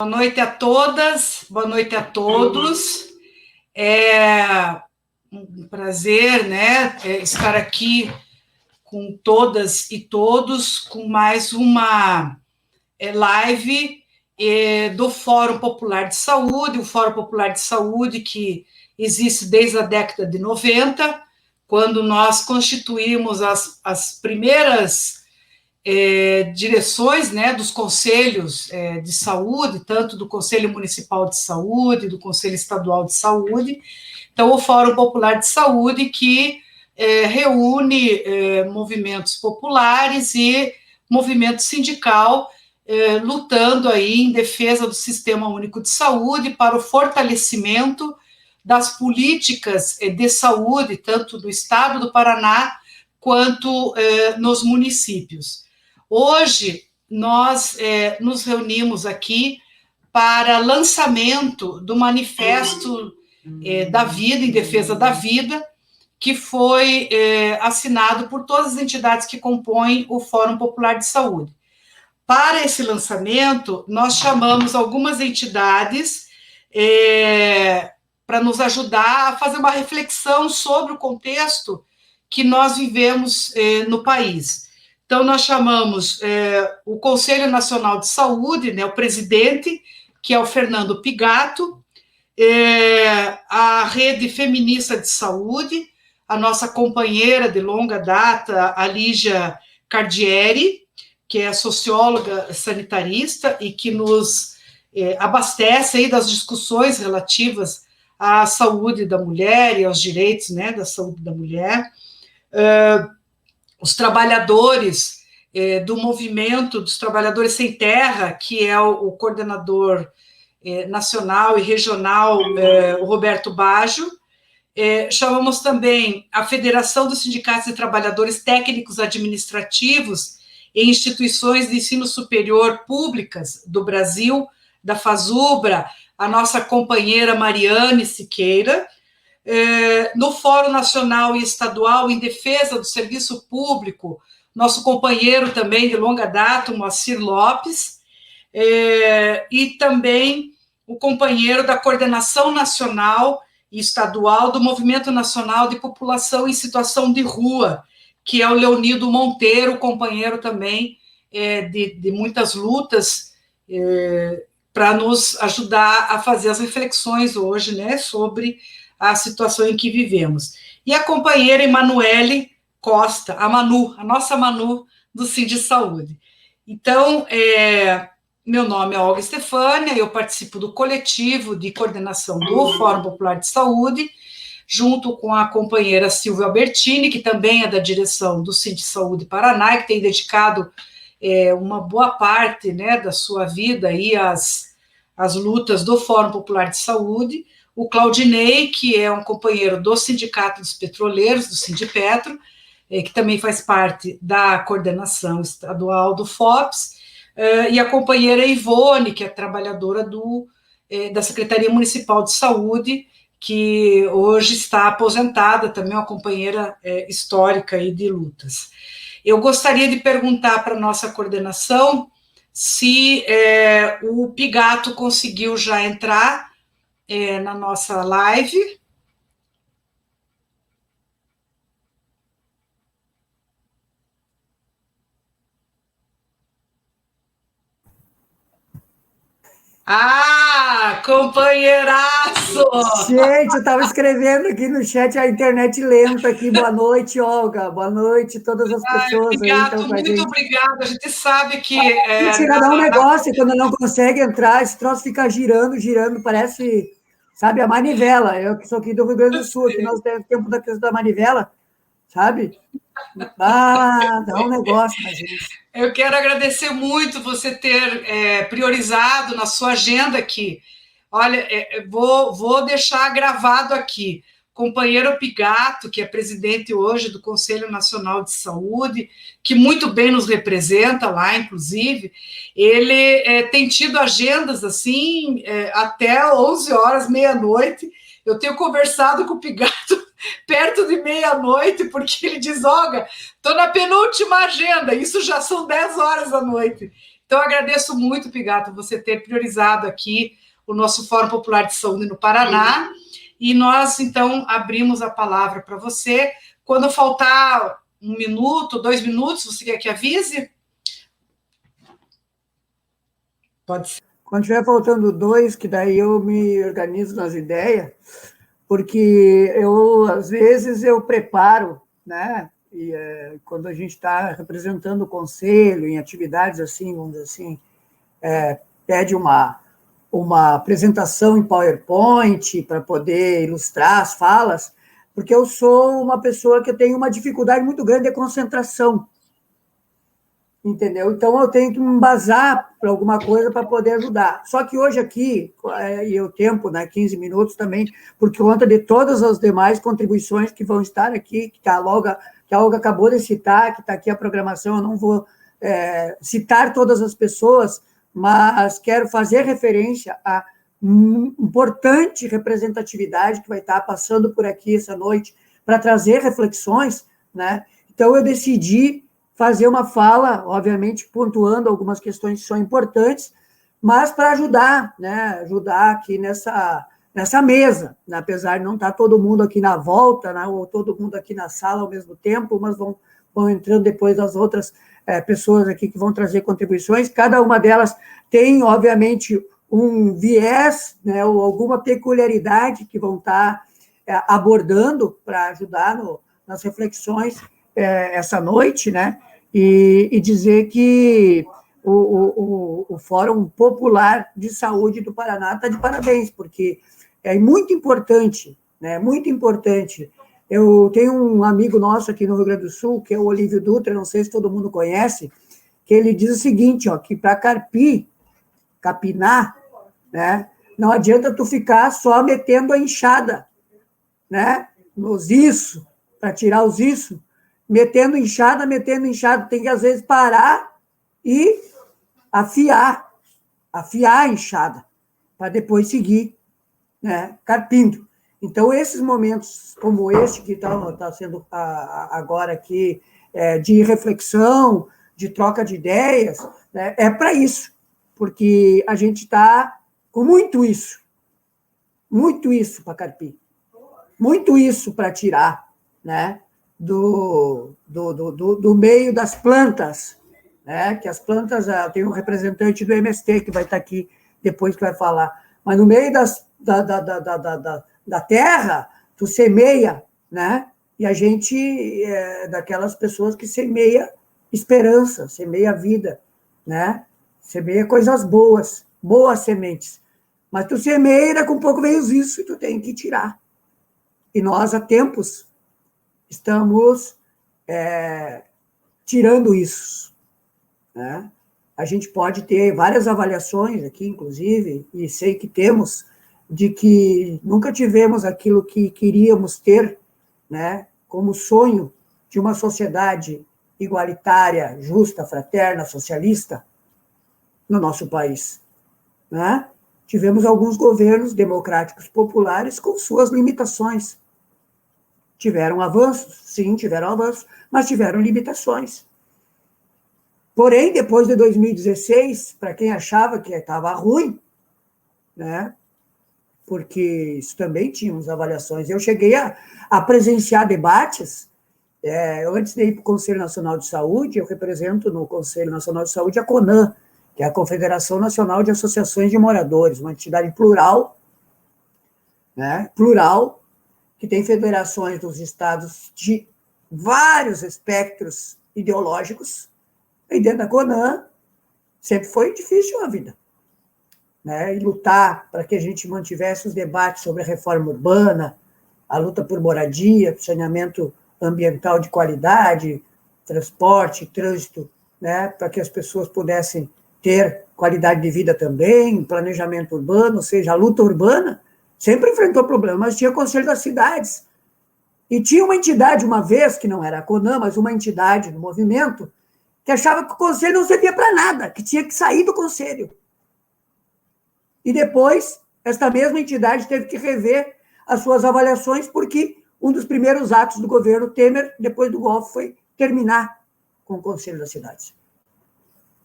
Boa noite a todas, boa noite a todos. É um prazer, né, estar aqui com todas e todos, com mais uma live do Fórum Popular de Saúde, o Fórum Popular de Saúde que existe desde a década de 90, quando nós constituímos as primeiras direções, né, dos conselhos de saúde, tanto do Conselho Municipal de Saúde, do Conselho Estadual de Saúde. Então, o Fórum Popular de Saúde, que reúne movimentos populares e movimento sindical, lutando aí em defesa do Sistema Único de Saúde para o fortalecimento das políticas de saúde, tanto do Estado do Paraná quanto nos municípios. Hoje, nós nos reunimos aqui para lançamento do Manifesto da Vida, em Defesa da Vida, que foi assinado por todas as entidades que compõem o Fórum Popular de Saúde. Para esse lançamento, nós chamamos algumas entidades para nos ajudar a fazer uma reflexão sobre o contexto que nós vivemos no país. Então, nós chamamos o Conselho Nacional de Saúde, né, o presidente, que é o Fernando Pigato, a Rede Feminista de Saúde, a nossa companheira de longa data, a Lígia Cardieri, que é socióloga sanitarista e que nos abastece aí das discussões relativas à saúde da mulher e aos direitos, né, da saúde da mulher. Os trabalhadores do movimento dos trabalhadores sem terra, que é o coordenador nacional e regional, o Roberto Baggio. Chamamos também a Federação dos Sindicatos de Trabalhadores Técnicos Administrativos e Instituições de Ensino Superior Públicas do Brasil, da FASUBRA, a nossa companheira Mariane Siqueira. No Fórum Nacional e Estadual em Defesa do Serviço Público, nosso companheiro também de longa data, o Moacir Lopes, e também o companheiro da Coordenação Nacional e Estadual do Movimento Nacional de População em Situação de Rua, que é o Leonido Monteiro, companheiro também de muitas lutas, para nos ajudar a fazer as reflexões hoje, né, sobre a situação em que vivemos. E a companheira Emanuele Costa, a Manu, a nossa Manu do Sind Saúde. Então, meu nome é Olga Stefânia, eu participo do coletivo de coordenação do Fórum Popular de Saúde, junto com a companheira Silvia Albertini, que também é da direção do Sind Saúde Paraná, que tem dedicado uma boa parte, né, da sua vida aí às lutas do Fórum Popular de Saúde, o Claudinei, que é um companheiro do Sindicato dos Petroleiros, do Sindipetro, que também faz parte da coordenação estadual do FOPS, e a companheira Ivone, que é trabalhadora da Secretaria Municipal de Saúde, que hoje está aposentada, também uma companheira histórica aí de lutas. Eu gostaria de perguntar para a nossa coordenação se o Pigato conseguiu já entrar na nossa live. Ah, companheiraço! Gente, eu estava escrevendo aqui no chat, a internet lenta aqui. Boa noite, Olga. Boa noite, todas as pessoas. Obrigado, aí. Então, muito obrigada. A gente sabe que... Mentira, dá um negócio, quando não consegue entrar, esse troço fica girando, girando, parece, sabe, a manivela. Eu que sou aqui do Rio Grande do Sul, que nós temos tempo da questão da manivela, sabe? Dá um negócio na gente. Eu quero agradecer muito você ter priorizado na sua agenda aqui. Olha, vou deixar gravado aqui. Companheiro Pigato, que é presidente hoje do Conselho Nacional de Saúde, que muito bem nos representa lá, inclusive, ele tem tido agendas assim até 11 horas, meia-noite. Eu tenho conversado com o Pigato perto de meia-noite, porque ele diz, Olga, estou na penúltima agenda, isso já são 10 horas da noite. Então, eu agradeço muito, Pigato, você ter priorizado aqui o nosso Fórum Popular de Saúde no Paraná, e nós, então, abrimos a palavra para você. Quando faltar 1 minuto, 2 minutos, você quer que avise? Pode ser. Quando estiver faltando 2, que daí eu me organizo nas ideias, porque às vezes, eu preparo, né? E quando a gente está representando o conselho em atividades assim, vamos dizer assim, pede uma apresentação em PowerPoint para poder ilustrar as falas, porque eu sou uma pessoa que tem uma dificuldade muito grande de concentração, entendeu? Então, eu tenho que me embasar para alguma coisa para poder ajudar. Só que hoje aqui, e o tempo, né, 15 minutos também, por conta de todas as demais contribuições que vão estar aqui, que a Olga acabou de citar, que está aqui a programação, eu não vou citar todas as pessoas, mas quero fazer referência à importante representatividade que vai estar passando por aqui essa noite para trazer reflexões, né? Então, eu decidi fazer uma fala, obviamente, pontuando algumas questões que são importantes, mas para ajudar, né? Ajudar aqui nessa mesa, né? Apesar de não estar todo mundo aqui na volta, né? Ou todo mundo aqui na sala ao mesmo tempo, mas vão entrando depois as outras pessoas aqui que vão trazer contribuições. Cada uma delas tem, obviamente, um viés, né? Ou alguma peculiaridade que vão estar abordando para ajudar nas reflexões essa noite, né? E dizer que o Fórum Popular de Saúde do Paraná está de parabéns, porque é muito importante, né? Muito importante. Eu tenho um amigo nosso aqui no Rio Grande do Sul, que é o Olívio Dutra, não sei se todo mundo conhece, que ele diz o seguinte, ó, que para capinar, né? Não adianta tu ficar só metendo a enxada, né? Nos isso, para tirar os isso, metendo enxada, tem que, às vezes, parar e afiar a enxada, para depois seguir, né, carpindo. Então, esses momentos como este, que está sendo agora aqui, de reflexão, de troca de ideias, né, é para isso, porque a gente está com muito isso para carpir, muito isso para tirar, né, do meio das plantas, né? Que as plantas, tem um representante do MST que vai estar aqui depois que vai falar, mas no meio da terra, tu semeia, né? E a gente daquelas pessoas que semeia esperança, semeia vida, né? Semeia coisas boas sementes. Mas tu semeia, daqui a um pouco vem isso e tu tem que tirar. E nós, há tempos, estamos tirando isso, né? A gente pode ter várias avaliações aqui, inclusive, e sei que temos, de que nunca tivemos aquilo que queríamos ter, né, como sonho de uma sociedade igualitária, justa, fraterna, socialista no nosso país, né? Tivemos alguns governos democráticos populares com suas limitações. Tiveram avanços? Sim, tiveram avanços, mas tiveram limitações. Porém, depois de 2016, para quem achava que estava ruim, né? Porque isso também tínhamos avaliações. Eu cheguei a presenciar debates. Antes de ir para o Conselho Nacional de Saúde, eu represento no Conselho Nacional de Saúde a CONAM, que é a Confederação Nacional de Associações de Moradores, uma entidade plural, né? Plural, que tem federações dos estados de vários espectros ideológicos, e dentro da CONAM sempre foi difícil a vida, né? E lutar para que a gente mantivesse os debates sobre a reforma urbana, a luta por moradia, saneamento ambiental de qualidade, transporte, trânsito, né? Para que as pessoas pudessem ter qualidade de vida também, planejamento urbano, ou seja, a luta urbana sempre enfrentou problemas, mas tinha Conselho das Cidades. E tinha uma entidade, uma vez, que não era a CONAM, mas uma entidade do movimento, que achava que o Conselho não servia para nada, que tinha que sair do Conselho. E depois, esta mesma entidade teve que rever as suas avaliações, porque um dos primeiros atos do governo Temer, depois do golpe, foi terminar com o Conselho das Cidades.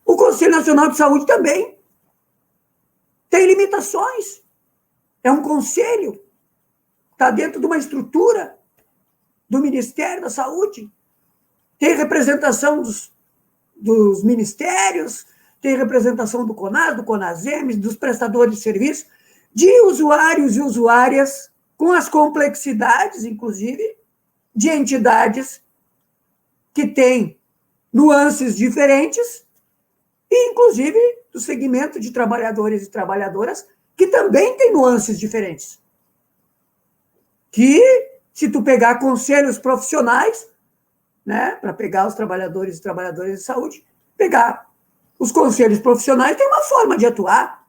O Conselho Nacional de Saúde também tem limitações. É um conselho, está dentro de uma estrutura do Ministério da Saúde, tem representação dos ministérios, tem representação do CONAS, do CONASEMES, dos prestadores de serviço, de usuários e usuárias, com as complexidades, inclusive, de entidades que têm nuances diferentes, e, inclusive, do segmento de trabalhadores e trabalhadoras, que também tem nuances diferentes. Que, se tu pegar conselhos profissionais, né, para pegar os trabalhadores e trabalhadoras de saúde, pegar os conselhos profissionais, tem uma forma de atuar,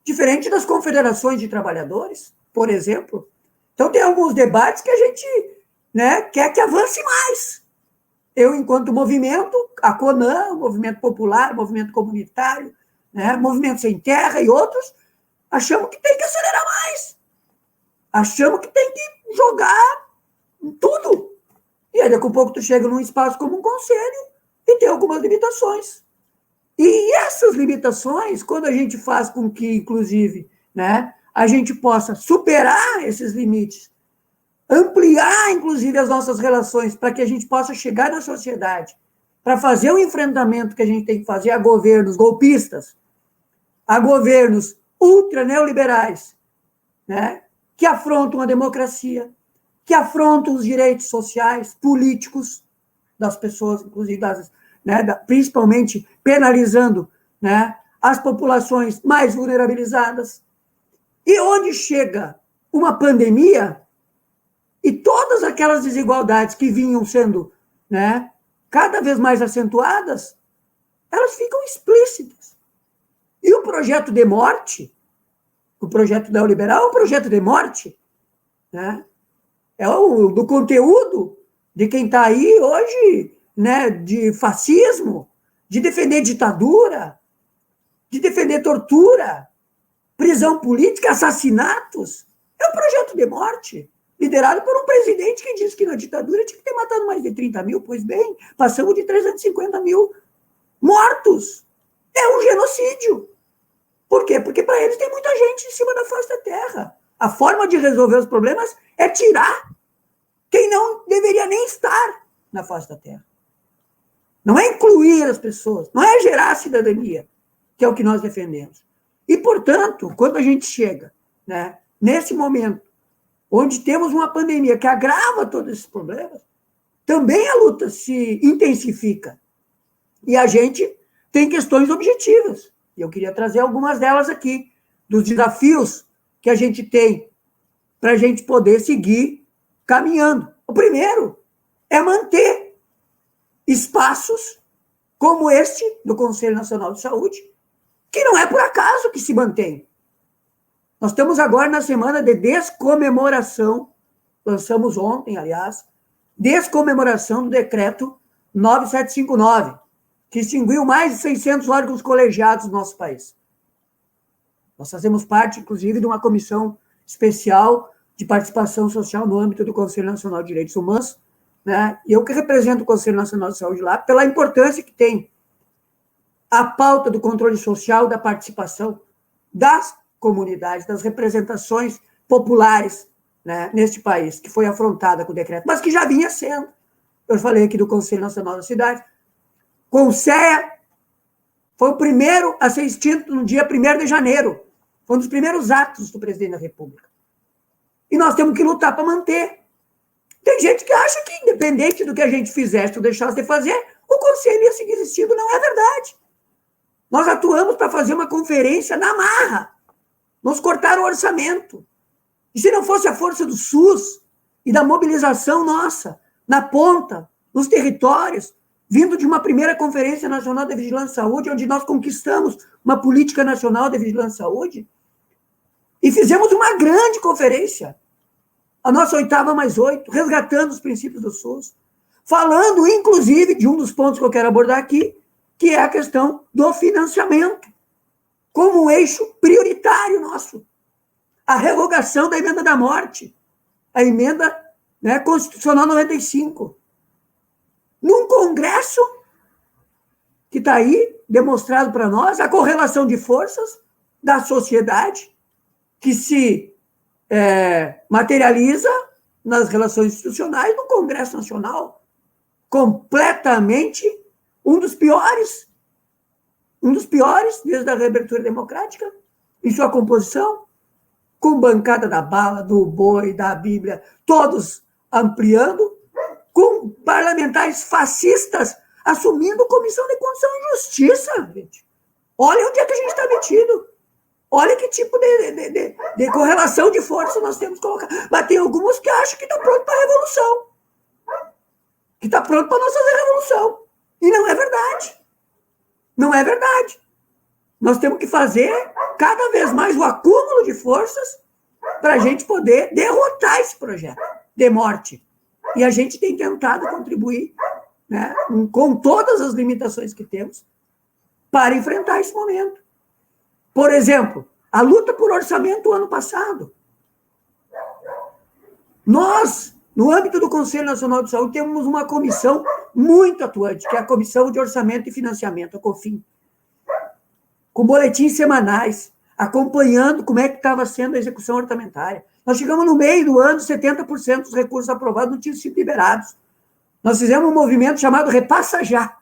diferente das confederações de trabalhadores, por exemplo. Então, tem alguns debates que a gente, né, quer que avance mais. Eu, enquanto movimento, a CONAN, movimento popular, movimento comunitário, né, movimento sem terra e outros, achamos que tem que acelerar mais. Achamos que tem que jogar tudo. E aí, daqui a pouco, tu chega num espaço como um conselho e tem algumas limitações. E essas limitações, quando a gente faz com que, inclusive, né, a gente possa superar esses limites, ampliar, inclusive, as nossas relações para que a gente possa chegar na sociedade, para fazer o enfrentamento que a gente tem que fazer a governos golpistas, a governos ultra-neoliberais, né, que afrontam a democracia, que afrontam os direitos sociais, políticos das pessoas, inclusive, principalmente penalizando, né, as populações mais vulnerabilizadas. E onde chega uma pandemia e todas aquelas desigualdades que vinham sendo, né, cada vez mais acentuadas, elas ficam explícitas. E o projeto de morte, o projeto neoliberal é um projeto de morte, né? É do conteúdo de quem está aí hoje, né, de fascismo, de defender ditadura, de defender tortura, prisão política, assassinatos. É um projeto de morte, liderado por um presidente que disse que na ditadura tinha que ter matado mais de 30 mil, pois bem, passamos de 350 mil mortos. É um genocídio. Por quê? Porque para eles tem muita gente em cima da face da terra. A forma de resolver os problemas é tirar quem não deveria nem estar na face da terra. Não é incluir as pessoas, não é gerar cidadania, que é o que nós defendemos. E, portanto, quando a gente chega, né, nesse momento, onde temos uma pandemia que agrava todos esses problemas, também a luta se intensifica. E a gente tem questões objetivas. E eu queria trazer algumas delas aqui, dos desafios que a gente tem para a gente poder seguir caminhando. O primeiro é manter espaços como este do Conselho Nacional de Saúde, que não é por acaso que se mantém. Nós estamos agora na semana de descomemoração, lançamos ontem, aliás, descomemoração do decreto 9759, que extinguiu mais de 600 órgãos colegiados no nosso país. Nós fazemos parte, inclusive, de uma comissão especial de participação social no âmbito do Conselho Nacional de Direitos Humanos, né? E eu que represento o Conselho Nacional de Saúde lá, pela importância que tem a pauta do controle social, da participação das comunidades, das representações populares, né, neste país, que foi afrontada com o decreto, mas que já vinha sendo. Eu falei aqui do Conselho Nacional da Cidade. Conselho foi o primeiro a ser extinto no dia 1º de janeiro. Foi um dos primeiros atos do presidente da República. E nós temos que lutar para manter. Tem gente que acha que, independente do que a gente fizesse ou deixasse de fazer, o Conselho ia seguir existindo. Não é verdade. Nós atuamos para fazer uma conferência na marra. Nos cortaram o orçamento. E se não fosse a força do SUS e da mobilização nossa, na ponta, nos territórios, vindo de uma primeira Conferência Nacional de Vigilância e Saúde, onde nós conquistamos uma política nacional de vigilância e saúde, e fizemos uma grande conferência, a nossa 8ª+8, resgatando os princípios do SUS, falando, inclusive, de um dos pontos que eu quero abordar aqui, que é a questão do financiamento, como um eixo prioritário nosso. A revogação da emenda da morte, a emenda, né, Constitucional 95. Num Congresso que está aí, demonstrado para nós a correlação de forças da sociedade que se materializa nas relações institucionais no Congresso Nacional, completamente um dos piores desde a reabertura democrática, em sua composição, com bancada da bala, do boi, da Bíblia, todos ampliando, com parlamentares fascistas assumindo comissão de Constituição e Justiça, gente. Olha onde é que a gente está metido. Olha que tipo de correlação de força nós temos que colocar. Mas tem alguns que acham que está pronto para a revolução. Que está pronto para nós fazer a revolução. E não é verdade. Não é verdade. Nós temos que fazer cada vez mais o acúmulo de forças para a gente poder derrotar esse projeto de morte. E a gente tem tentado contribuir, né, com todas as limitações que temos para enfrentar esse momento. Por exemplo, a luta por orçamento ano passado. Nós, no âmbito do Conselho Nacional de Saúde, temos uma comissão muito atuante, que é a Comissão de Orçamento e Financiamento, a COFIN, com boletins semanais, acompanhando como é que estava sendo a execução orçamentária. Nós chegamos no meio do ano, 70% dos recursos aprovados não tinham sido liberados. Nós fizemos um movimento chamado Repassa Já.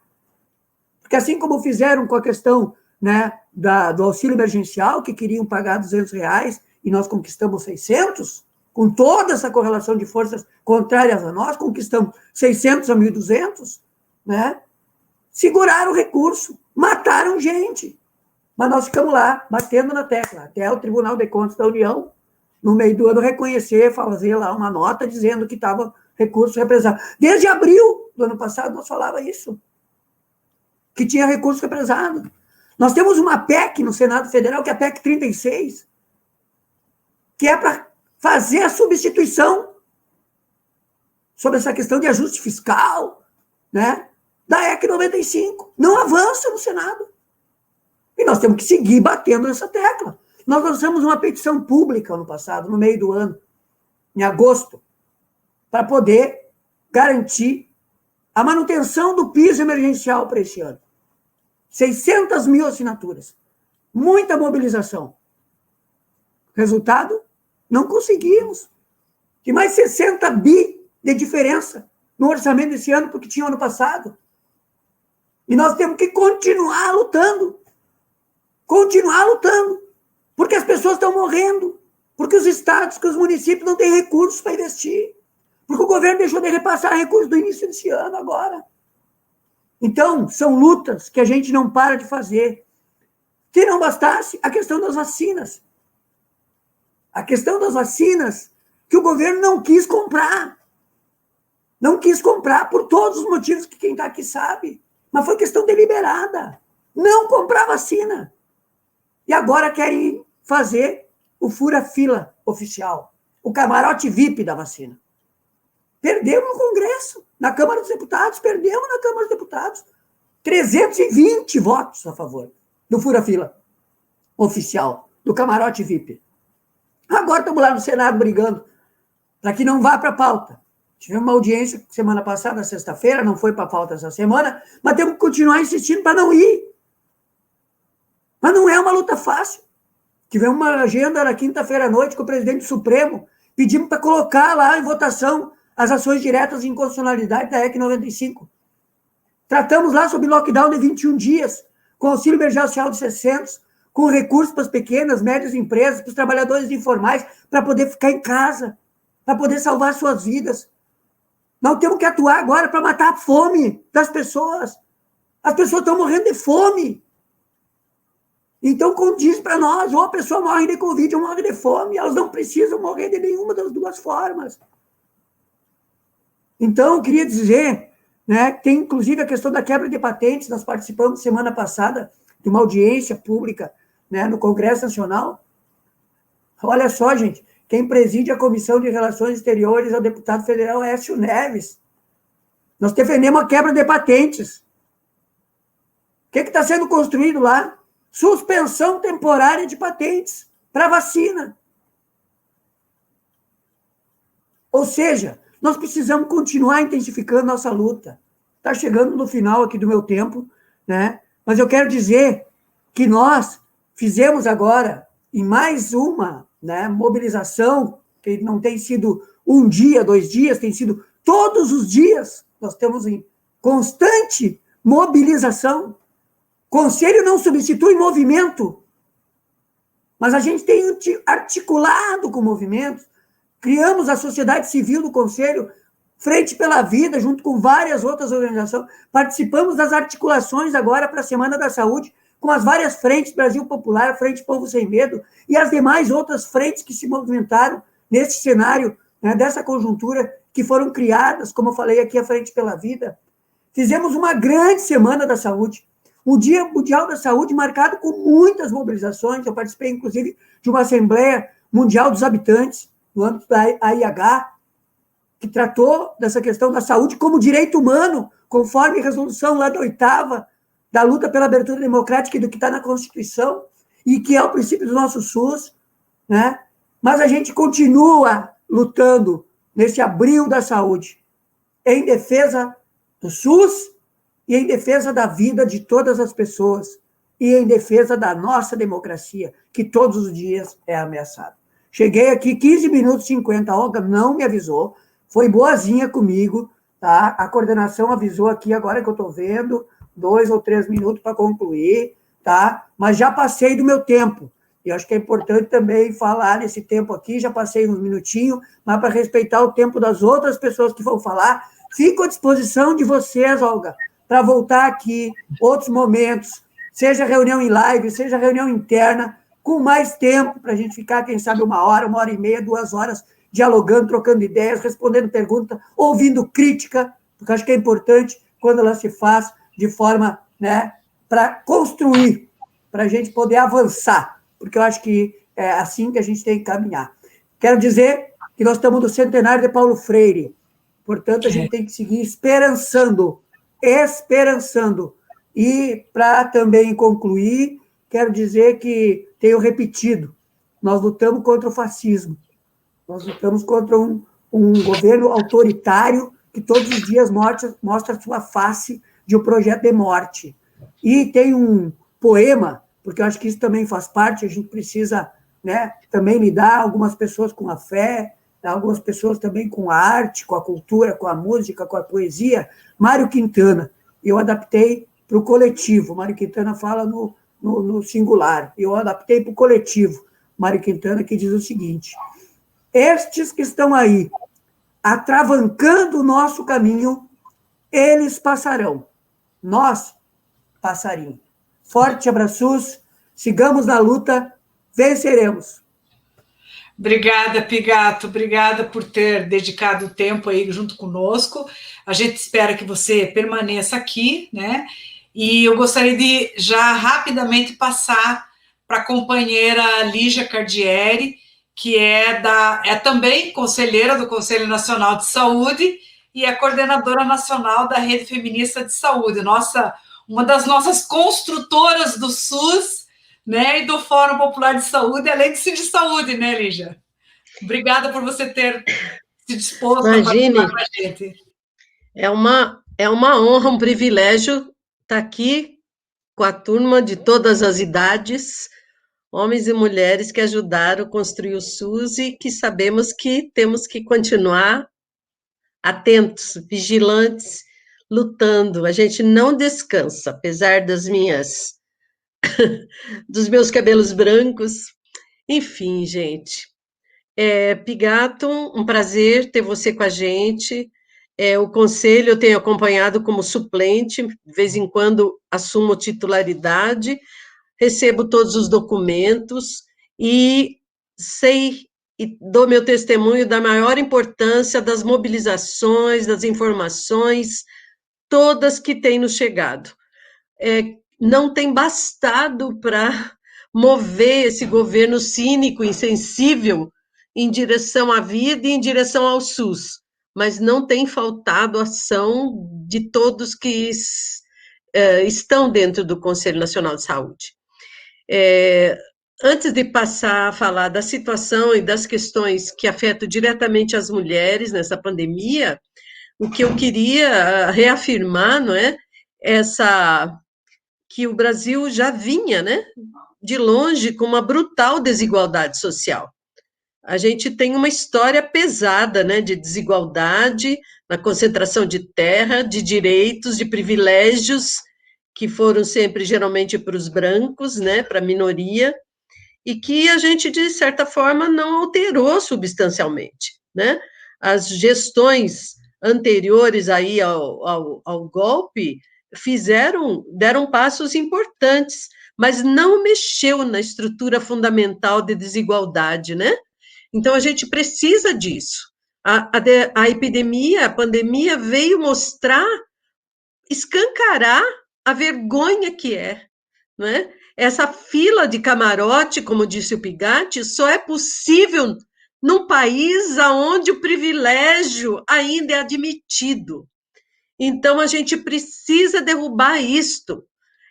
Porque assim como fizeram com a questão, né, do auxílio emergencial, que queriam pagar R$200, e nós conquistamos 600, com toda essa correlação de forças contrárias a nós, conquistamos 600 a 1.200, né? Seguraram o recurso, mataram gente. Mas nós ficamos lá, batendo na tecla, até o Tribunal de Contas da União, no meio do ano, reconhecer, fazer lá uma nota dizendo que estava recurso represado. Desde abril do ano passado, nós falava isso, que tinha recurso represado. Nós temos uma PEC no Senado Federal, que é a PEC 36, que é para fazer a substituição sobre essa questão de ajuste fiscal, né, da EC 95. Não avança no Senado. E nós temos que seguir batendo nessa tecla. Nós lançamos uma petição pública ano passado, no meio do ano, em agosto, para poder garantir a manutenção do piso emergencial para esse ano. 600 mil assinaturas. Muita mobilização. Resultado? Não conseguimos. De mais 60 bi de diferença no orçamento desse ano, porque tinha ano passado. E nós temos que continuar lutando. Continuar lutando. Porque as pessoas estão morrendo. Porque os estados, que os municípios não têm recursos para investir. Porque o governo deixou de repassar recursos do início desse ano agora. Então, são lutas que a gente não para de fazer. Se não bastasse, a questão das vacinas. A questão das vacinas que o governo não quis comprar. Não quis comprar por todos os motivos que quem está aqui sabe. Mas foi questão deliberada. Não comprar vacina. E agora querem fazer o fura-fila oficial. O camarote VIP da vacina. Perdemos no Congresso, na Câmara dos Deputados, perdemos na Câmara dos Deputados. 320 votos a favor do fura-fila oficial, do camarote VIP. Agora estamos lá no Senado brigando para que não vá para a pauta. Tivemos uma audiência semana passada, sexta-feira, não foi para a pauta essa semana, mas temos que continuar insistindo para não ir. Mas não é uma luta fácil. Tivemos uma agenda na quinta-feira à noite com o presidente do Supremo, pedimos para colocar lá em votação as ações diretas de inconstitucionalidade da EC 95. Tratamos lá sobre lockdown de 21 dias, com auxílio emergencial de 600, com recursos para as pequenas, médias empresas, para os trabalhadores informais, para poder ficar em casa, para poder salvar suas vidas. Nós temos que atuar agora para matar a fome das pessoas. As pessoas estão morrendo de fome. Então, condiz para nós, ou a pessoa morre de Covid ou morre de fome. Elas não precisam morrer de nenhuma das duas formas. Então, eu queria dizer, né, tem inclusive a questão da quebra de patentes. Nós participamos semana passada de uma audiência pública, né, no Congresso Nacional. Olha só, gente, quem preside a Comissão de Relações Exteriores é o deputado federal Écio Neves. Nós defendemos a quebra de patentes. O que está sendo construído lá? Suspensão temporária de patentes para vacina. Ou seja, nós precisamos continuar intensificando nossa luta. Está chegando no final aqui do meu tempo, né? Mas eu quero dizer que nós fizemos agora, em mais uma, né, mobilização, que não tem sido um dia, 2 dias, tem sido todos os dias, nós estamos em constante mobilização. Conselho não substitui movimento, mas a gente tem articulado com movimentos, criamos a sociedade civil do Conselho, Frente pela Vida, junto com várias outras organizações, participamos das articulações agora para a Semana da Saúde, com as várias frentes, Brasil Popular, Frente Povo Sem Medo, e as demais outras frentes que se movimentaram nesse cenário, né, dessa conjuntura, que foram criadas, como eu falei aqui, a Frente pela Vida. Fizemos uma grande Semana da Saúde, um Dia Mundial da Saúde marcado com muitas mobilizações. Eu participei, inclusive, de uma Assembleia Mundial dos Habitantes, no âmbito da AIH, que tratou dessa questão da saúde como direito humano, conforme a resolução lá da 8ª, da luta pela abertura democrática e do que está na Constituição, e que é o princípio do nosso SUS, né? Mas a gente continua lutando nesse abril da saúde, em defesa do SUS e em defesa da vida de todas as pessoas e em defesa da nossa democracia, que todos os dias é ameaçada. Cheguei aqui 15 minutos e 50, a Olga não me avisou, foi boazinha comigo, tá? A coordenação avisou aqui, agora que eu estou vendo, 2 ou 3 minutos para concluir, tá? Mas já passei do meu tempo. E eu acho que é importante também falar nesse tempo aqui, já passei uns minutinhos, mas para respeitar o tempo das outras pessoas que vão falar, fico à disposição de vocês, Olga, para voltar aqui, outros momentos, seja reunião em live, seja reunião interna, com mais tempo, para a gente ficar, quem sabe, 1 hora e meia, 2 horas, dialogando, trocando ideias, respondendo perguntas, ouvindo crítica, porque acho que é importante quando ela se faz de forma, né, para construir, para a gente poder avançar, porque eu acho que é assim que a gente tem que caminhar. Quero dizer que nós estamos no centenário de Paulo Freire, portanto, a gente tem que seguir esperançando. E, para também concluir, quero dizer que, tenho repetido, nós lutamos contra o fascismo, nós lutamos contra um governo autoritário que todos os dias mostra a sua face de um projeto de morte. E tem um poema, porque eu acho que isso também faz parte, a gente precisa, né, também lidar, algumas pessoas com a fé, algumas pessoas também com a arte, com a cultura, com a música, com a poesia. Mário Quintana, eu adaptei para o coletivo, Mário Quintana fala no singular, eu adaptei para o coletivo, Mário Quintana, que diz o seguinte: estes que estão aí, atravancando o nosso caminho, eles passarão, nós passarinho. Forte abraços, sigamos na luta, venceremos. Obrigada, Pigato, obrigada por ter dedicado o tempo aí junto conosco. A gente espera que você permaneça aqui, né? E eu gostaria de já rapidamente passar para a companheira Lígia Cardieri, que é também conselheira do Conselho Nacional de Saúde e é coordenadora nacional da Rede Feminista de Saúde, uma das nossas construtoras do SUS, né, e do Fórum Popular de Saúde, além de ser de saúde, né, Lígia? Obrigada por você ter se disposto a participar com a gente. É uma honra, um privilégio estar aqui com a turma de todas as idades, homens e mulheres que ajudaram a construir o SUS e que sabemos que temos que continuar atentos, vigilantes, lutando. A gente não descansa, apesar dos meus cabelos brancos. Enfim, gente. Pigato, um prazer ter você com a gente. O conselho eu tenho acompanhado como suplente, de vez em quando assumo titularidade, recebo todos os documentos e sei e dou meu testemunho da maior importância das mobilizações, das informações, todas que têm nos chegado. Não tem bastado para mover esse governo cínico, insensível, em direção à vida e em direção ao SUS, mas não tem faltado ação de todos que estão dentro do Conselho Nacional de Saúde. Antes de passar a falar da situação e das questões que afetam diretamente as mulheres nessa pandemia, o que eu queria reafirmar, não é, que o Brasil já vinha, né, de longe, com uma brutal desigualdade social. A gente tem uma história pesada, né, de desigualdade, na concentração de terra, de direitos, de privilégios, que foram sempre, geralmente, para os brancos, né, para a minoria, e que a gente, de certa forma, não alterou substancialmente, né? As gestões anteriores aí ao golpe deram passos importantes, mas não mexeu na estrutura fundamental de desigualdade, né? Então, a gente precisa disso. A epidemia, a pandemia veio mostrar, escancarar a vergonha que é, não é? Essa fila de camarote, como disse o Pigatti, só é possível num país onde o privilégio ainda é admitido. Então, a gente precisa derrubar isto.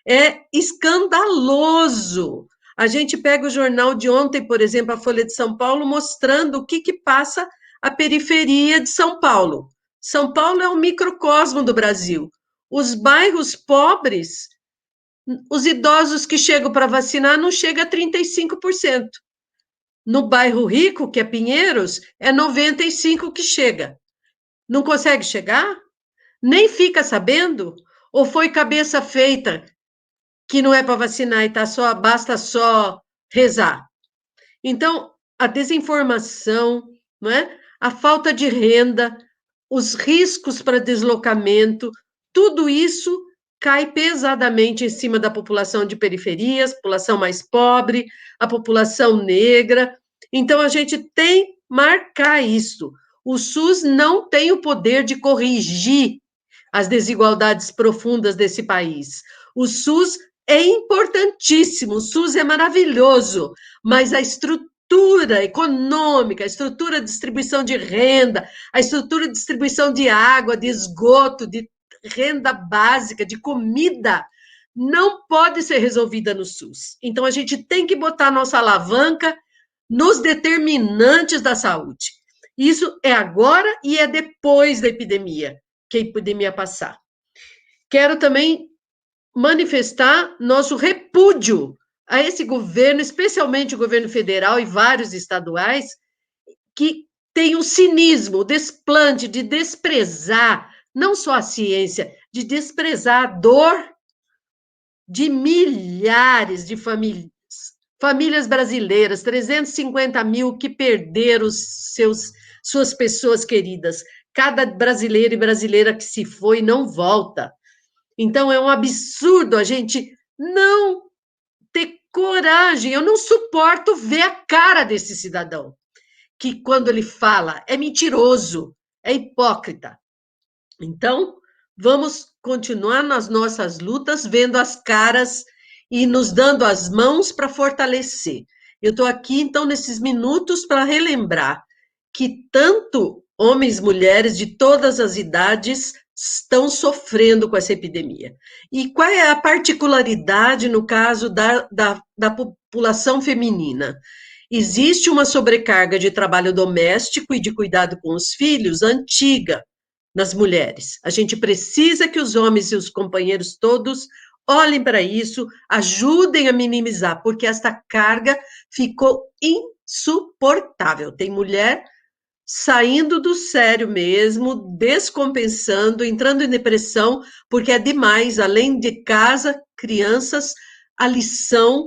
É escandaloso. A gente pega o jornal de ontem, por exemplo, a Folha de São Paulo, mostrando o que passa a periferia de São Paulo. São Paulo é um microcosmo do Brasil. Os bairros pobres, os idosos que chegam para vacinar não chegam a 35%. No bairro rico, que é Pinheiros, é 95% que chega. Não consegue chegar? Nem fica sabendo? Ou foi cabeça feita que não é para vacinar e basta só rezar? Então, a desinformação, não é? A falta de renda, os riscos para deslocamento, tudo isso cai pesadamente em cima da população de periferias, população mais pobre, a população negra. Então, a gente tem que marcar isso. O SUS não tem o poder de corrigir as desigualdades profundas desse país. O SUS é importantíssimo, o SUS é maravilhoso, mas a estrutura econômica, a estrutura de distribuição de renda, a estrutura de distribuição de água, de esgoto, de renda básica, de comida, não pode ser resolvida no SUS. Então, a gente tem que botar a nossa alavanca nos determinantes da saúde. Isso é agora e é depois da epidemia, que a epidemia passar. Quero também manifestar nosso repúdio a esse governo, especialmente o governo federal e vários estaduais, que tem o cinismo, o desplante de desprezar não só a ciência, de desprezar a dor de milhares de famílias brasileiras, 350 mil que perderam suas pessoas queridas. Cada brasileiro e brasileira que se foi não volta. Então, é um absurdo a gente não ter coragem. Eu não suporto ver a cara desse cidadão, que quando ele fala é mentiroso, é hipócrita. Então, vamos continuar nas nossas lutas, vendo as caras e nos dando as mãos para fortalecer. Eu estou aqui, então, nesses minutos para relembrar que tanto homens e mulheres de todas as idades estão sofrendo com essa epidemia. E qual é a particularidade no caso da população feminina? Existe uma sobrecarga de trabalho doméstico e de cuidado com os filhos antiga nas mulheres. A gente precisa que os homens e os companheiros todos olhem para isso, ajudem a minimizar, porque esta carga ficou insuportável. Tem mulher saindo do sério mesmo, descompensando, entrando em depressão, porque é demais, além de casa, crianças, a lição,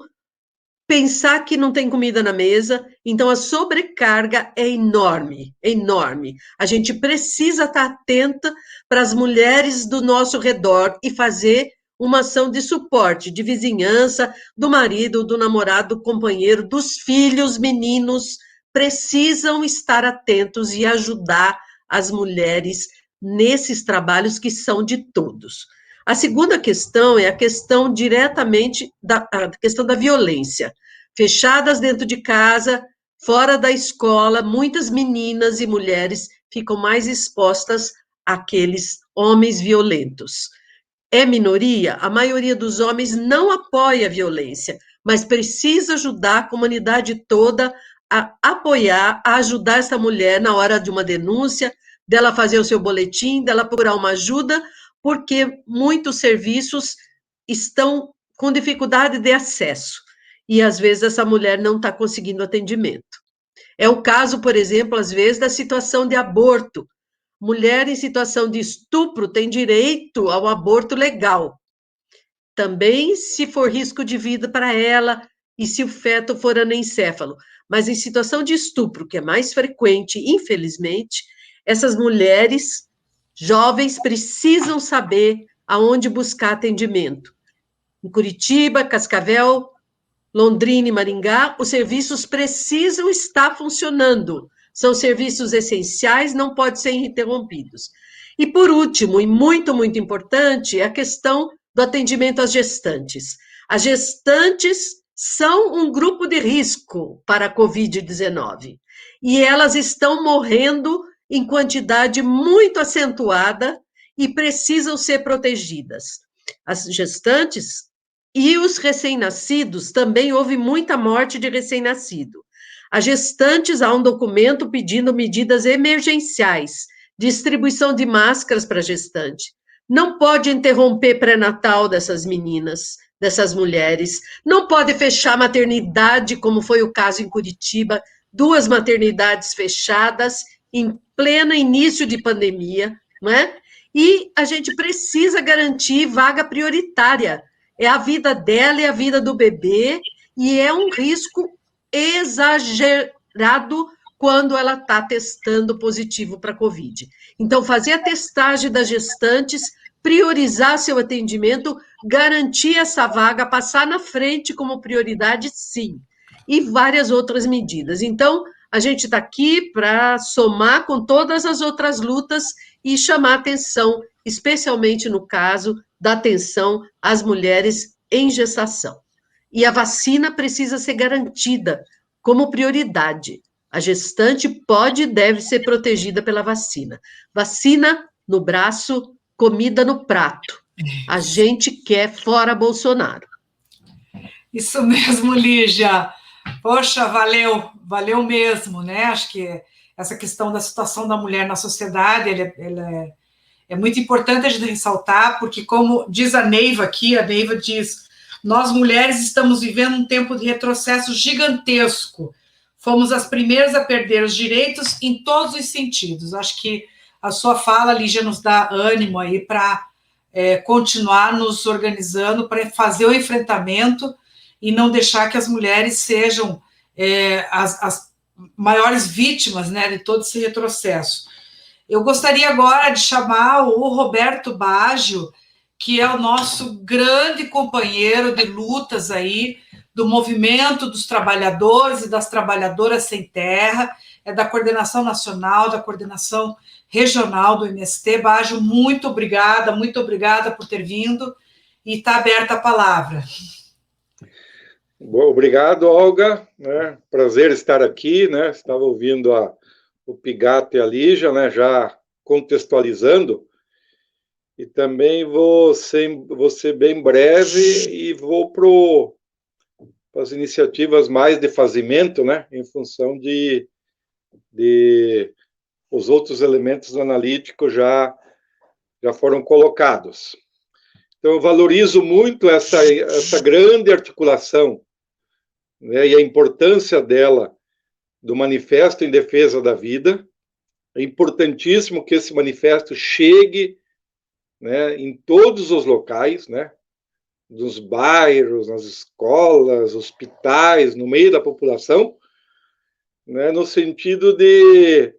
pensar que não tem comida na mesa, então a sobrecarga é enorme, enorme. A gente precisa estar atenta para as mulheres do nosso redor e fazer uma ação de suporte, de vizinhança, do marido, do namorado, do companheiro, dos filhos, meninos, precisam estar atentos e ajudar as mulheres nesses trabalhos que são de todos. A segunda questão é a questão diretamente a questão da violência. Fechadas dentro de casa, fora da escola, muitas meninas e mulheres ficam mais expostas àqueles homens violentos. É minoria? A maioria dos homens não apoia a violência, mas precisa ajudar a comunidade toda a apoiar, a ajudar essa mulher na hora de uma denúncia, dela fazer o seu boletim, dela procurar uma ajuda, porque muitos serviços estão com dificuldade de acesso, e às vezes essa mulher não está conseguindo atendimento. É o caso, por exemplo, às vezes, da situação de aborto. Mulher em situação de estupro tem direito ao aborto legal. Também se for risco de vida para ela e se o feto for anencéfalo. Mas em situação de estupro, que é mais frequente, infelizmente, essas mulheres jovens precisam saber aonde buscar atendimento. Em Curitiba, Cascavel, Londrina e Maringá, os serviços precisam estar funcionando. São serviços essenciais, não podem ser interrompidos. E, por último, e muito, muito importante, é a questão do atendimento às gestantes. As gestantes são um grupo de risco para a Covid-19 e elas estão morrendo em quantidade muito acentuada e precisam ser protegidas. As gestantes e os recém-nascidos, também houve muita morte de recém-nascido. As gestantes, há um documento pedindo medidas emergenciais, distribuição de máscaras para gestante. Não pode interromper pré-natal dessas meninas, dessas mulheres. Não pode fechar maternidade, como foi o caso em Curitiba, 2 maternidades fechadas em pleno início de pandemia, não é? E a gente precisa garantir vaga prioritária. É a vida dela e a vida do bebê, e é um risco exagerado quando ela está testando positivo para a Covid. Então, fazer a testagem das gestantes, priorizar seu atendimento, garantir essa vaga, passar na frente como prioridade, sim. E várias outras medidas. Então, a gente está aqui para somar com todas as outras lutas e chamar atenção, especialmente no caso da atenção às mulheres em gestação. E a vacina precisa ser garantida como prioridade. A gestante pode e deve ser protegida pela vacina. Vacina no braço, comida no prato. A gente quer fora Bolsonaro. Isso mesmo, Lígia. Poxa, valeu mesmo, né? Acho que essa questão da situação da mulher na sociedade, ela é muito importante a gente ressaltar, porque como diz a Neiva aqui, a Neiva diz, nós mulheres estamos vivendo um tempo de retrocesso gigantesco. Fomos as primeiras a perder os direitos em todos os sentidos. Acho que a sua fala, Lígia, nos dá ânimo aí para continuar nos organizando, para fazer o enfrentamento e não deixar que as mulheres sejam as maiores vítimas, né, de todo esse retrocesso. Eu gostaria agora de chamar o Roberto Baggio, que é o nosso grande companheiro de lutas aí, do movimento dos trabalhadores e das trabalhadoras sem terra, é da coordenação nacional, da coordenação regional do MST. Baggio, muito obrigada por ter vindo, e está aberta a palavra. Bom, obrigado, Olga, né? Prazer estar aqui, né? Estava ouvindo o Pigato e a Lígia, né? Já contextualizando, e também vou ser bem breve e vou para as iniciativas mais de fazimento, né? Em função de os outros elementos analíticos já foram colocados. Então, eu valorizo muito essa grande articulação, né, e a importância dela, do Manifesto em Defesa da Vida. É importantíssimo que esse manifesto chegue, né, em todos os locais, né, nos bairros, nas escolas, hospitais, no meio da população, né, no sentido de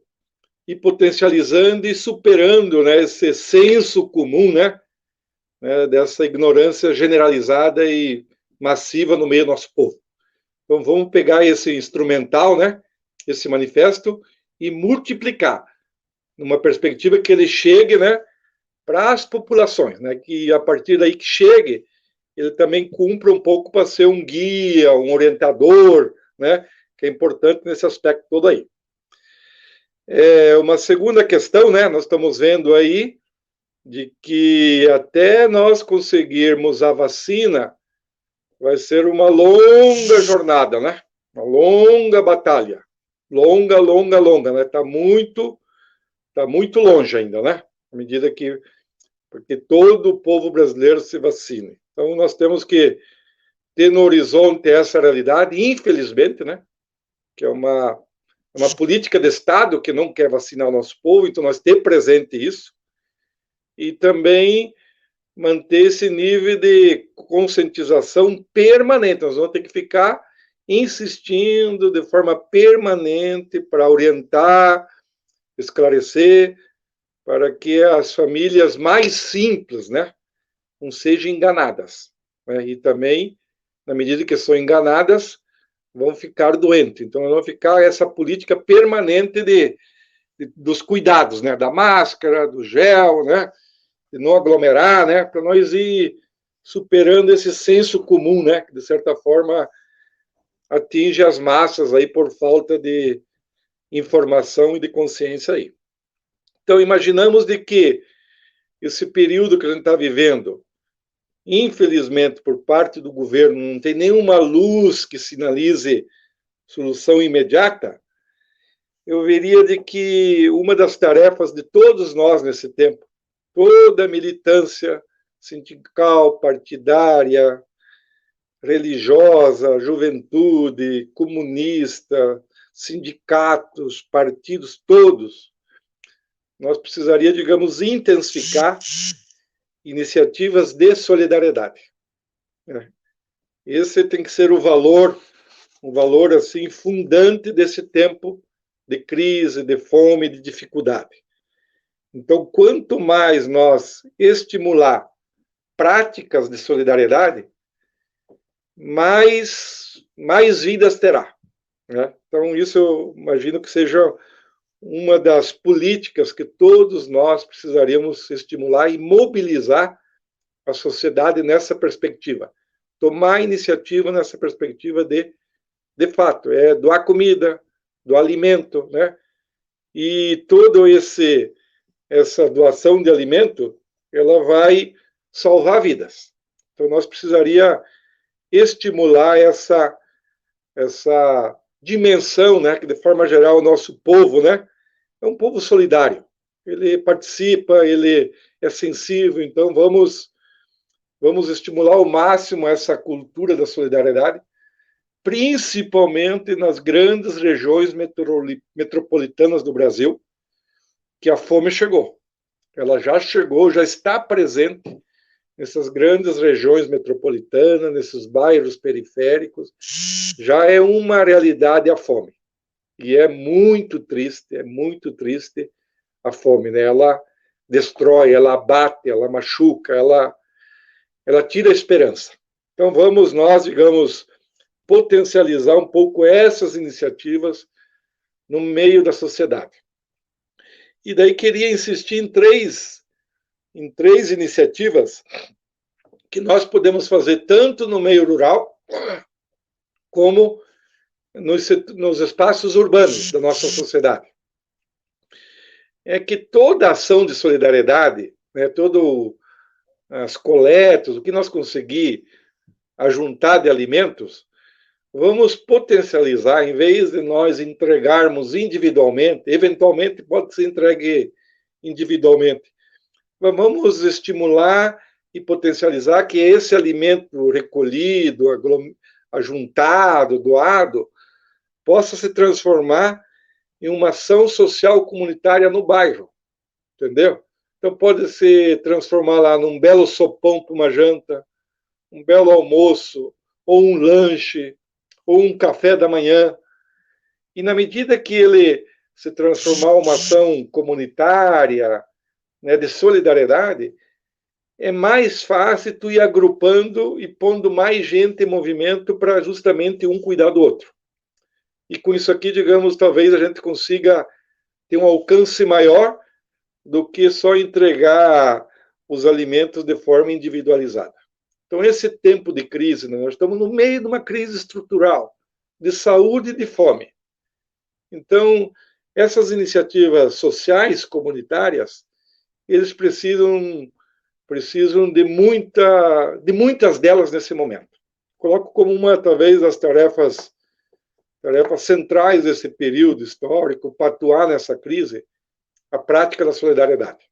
ir potencializando e superando, né, esse senso comum, né, dessa ignorância generalizada e massiva no meio do nosso povo. Então, vamos pegar esse instrumental, né, esse manifesto, e multiplicar, numa perspectiva que ele chegue, né, para as populações, né, que a partir daí que chegue, ele também cumpra um pouco para ser um guia, um orientador, né, que é importante nesse aspecto todo aí. Uma segunda questão, né, nós estamos vendo aí, de que até nós conseguirmos a vacina, vai ser uma longa jornada, né? Uma longa batalha. Longa, né? Tá muito longe ainda, né? À medida que... Porque todo o povo brasileiro se vacine. Então, nós temos que ter no horizonte essa realidade, infelizmente, né? Que é uma política de Estado que não quer vacinar o nosso povo, então nós ter presente isso, e também manter esse nível de conscientização permanente. Nós vamos ter que ficar insistindo de forma permanente para orientar, esclarecer, para que as famílias mais simples, né, não sejam enganadas, né? E também, na medida que são enganadas, vão ficar doentes. Então, vão ficar essa política permanente dos cuidados, né, da máscara, do gel, né, de não aglomerar, né, para nós ir superando esse senso comum, né, que de certa forma atinge as massas aí por falta de informação e de consciência aí. Então, imaginamos de que esse período que a gente está vivendo, infelizmente, por parte do governo, não tem nenhuma luz que sinalize solução imediata. Eu veria de que uma das tarefas de todos nós nesse tempo, toda a militância sindical, partidária, religiosa, juventude, comunista, sindicatos, partidos, todos, nós precisaríamos, digamos, intensificar iniciativas de solidariedade. Esse tem que ser o valor assim fundante desse tempo de crise, de fome, de dificuldade. Então, quanto mais nós estimular práticas de solidariedade, mais vidas terá, né? Então, isso eu imagino que seja uma das políticas que todos nós precisaríamos estimular e mobilizar a sociedade nessa perspectiva. Tomar iniciativa nessa perspectiva de fato, doar comida, do alimento, né? E toda essa doação de alimento, ela vai salvar vidas. Então, nós precisaria estimular essa dimensão, né? Que, de forma geral, o nosso povo, né? É um povo solidário. Ele participa, ele é sensível, então vamos estimular ao máximo essa cultura da solidariedade, principalmente nas grandes regiões metropolitanas do Brasil, que a fome chegou. Ela já chegou, já está presente nessas grandes regiões metropolitanas, nesses bairros periféricos, já é uma realidade a fome. E é muito triste a fome, né? Ela destrói, ela abate, ela machuca, ela tira a esperança. Então vamos nós, digamos, potencializar um pouco essas iniciativas no meio da sociedade. E daí queria insistir em três iniciativas que nós podemos fazer tanto no meio rural como nos espaços urbanos da nossa sociedade. É que toda ação de solidariedade, né, as coletas, o que nós conseguir ajuntar de alimentos, vamos potencializar, em vez de nós entregarmos individualmente, eventualmente pode ser entregue individualmente, vamos estimular e potencializar que esse alimento recolhido, ajuntado, doado, possa se transformar em uma ação social comunitária no bairro, entendeu? Então pode se transformar lá num belo sopão para uma janta, um belo almoço, ou um lanche, ou um café da manhã. E na medida que ele se transformar em uma ação comunitária, né, de solidariedade, é mais fácil tu ir agrupando e pondo mais gente em movimento para justamente um cuidar do outro. E com isso aqui, digamos, talvez a gente consiga ter um alcance maior do que só entregar os alimentos de forma individualizada. Então, esse tempo de crise, né, nós estamos no meio de uma crise estrutural, de saúde e de fome. Então, essas iniciativas sociais, comunitárias, eles precisam de muitas delas nesse momento. Coloco como uma, talvez, das tarefas centrais desse período histórico, para atuar nessa crise, a prática da solidariedade.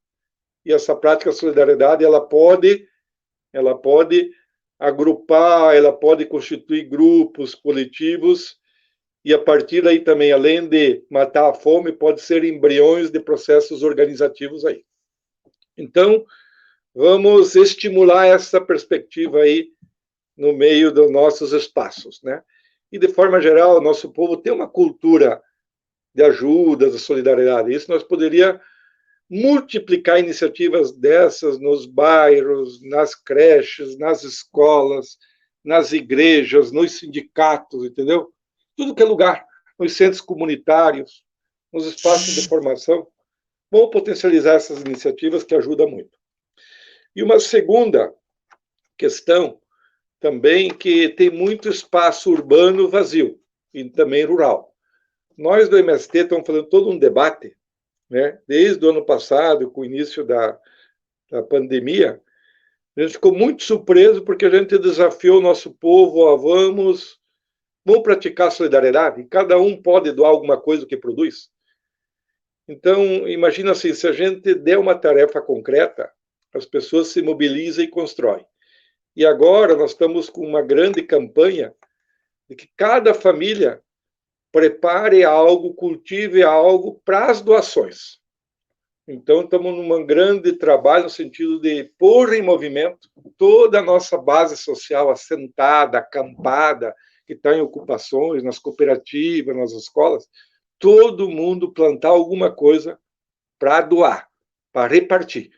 E essa prática da solidariedade, ela pode agrupar, ela pode constituir grupos coletivos, e a partir daí também, além de matar a fome, pode ser embriões de processos organizativos aí. Então, vamos estimular essa perspectiva aí no meio dos nossos espaços, né? E, de forma geral, nosso povo tem uma cultura de ajuda, de solidariedade. Isso nós poderíamos multiplicar iniciativas dessas nos bairros, nas creches, nas escolas, nas igrejas, nos sindicatos, entendeu? Tudo que é lugar, nos centros comunitários, nos espaços de formação. Vamos potencializar essas iniciativas que ajudam muito. E uma segunda questão também, que tem muito espaço urbano vazio e também rural. Nós do MST estamos fazendo todo um debate, né? Desde o ano passado, com o início da pandemia, a gente ficou muito surpreso porque a gente desafiou o nosso povo a vamos praticar solidariedade, cada um pode doar alguma coisa que produz. Então, imagina assim, se a gente der uma tarefa concreta, as pessoas se mobilizam e constroem. E agora nós estamos com uma grande campanha de que cada família prepare algo, cultive algo para as doações. Então, estamos num grande trabalho no sentido de pôr em movimento toda a nossa base social assentada, acampada, que está em ocupações, nas cooperativas, nas escolas, todo mundo plantar alguma coisa para doar, para repartir.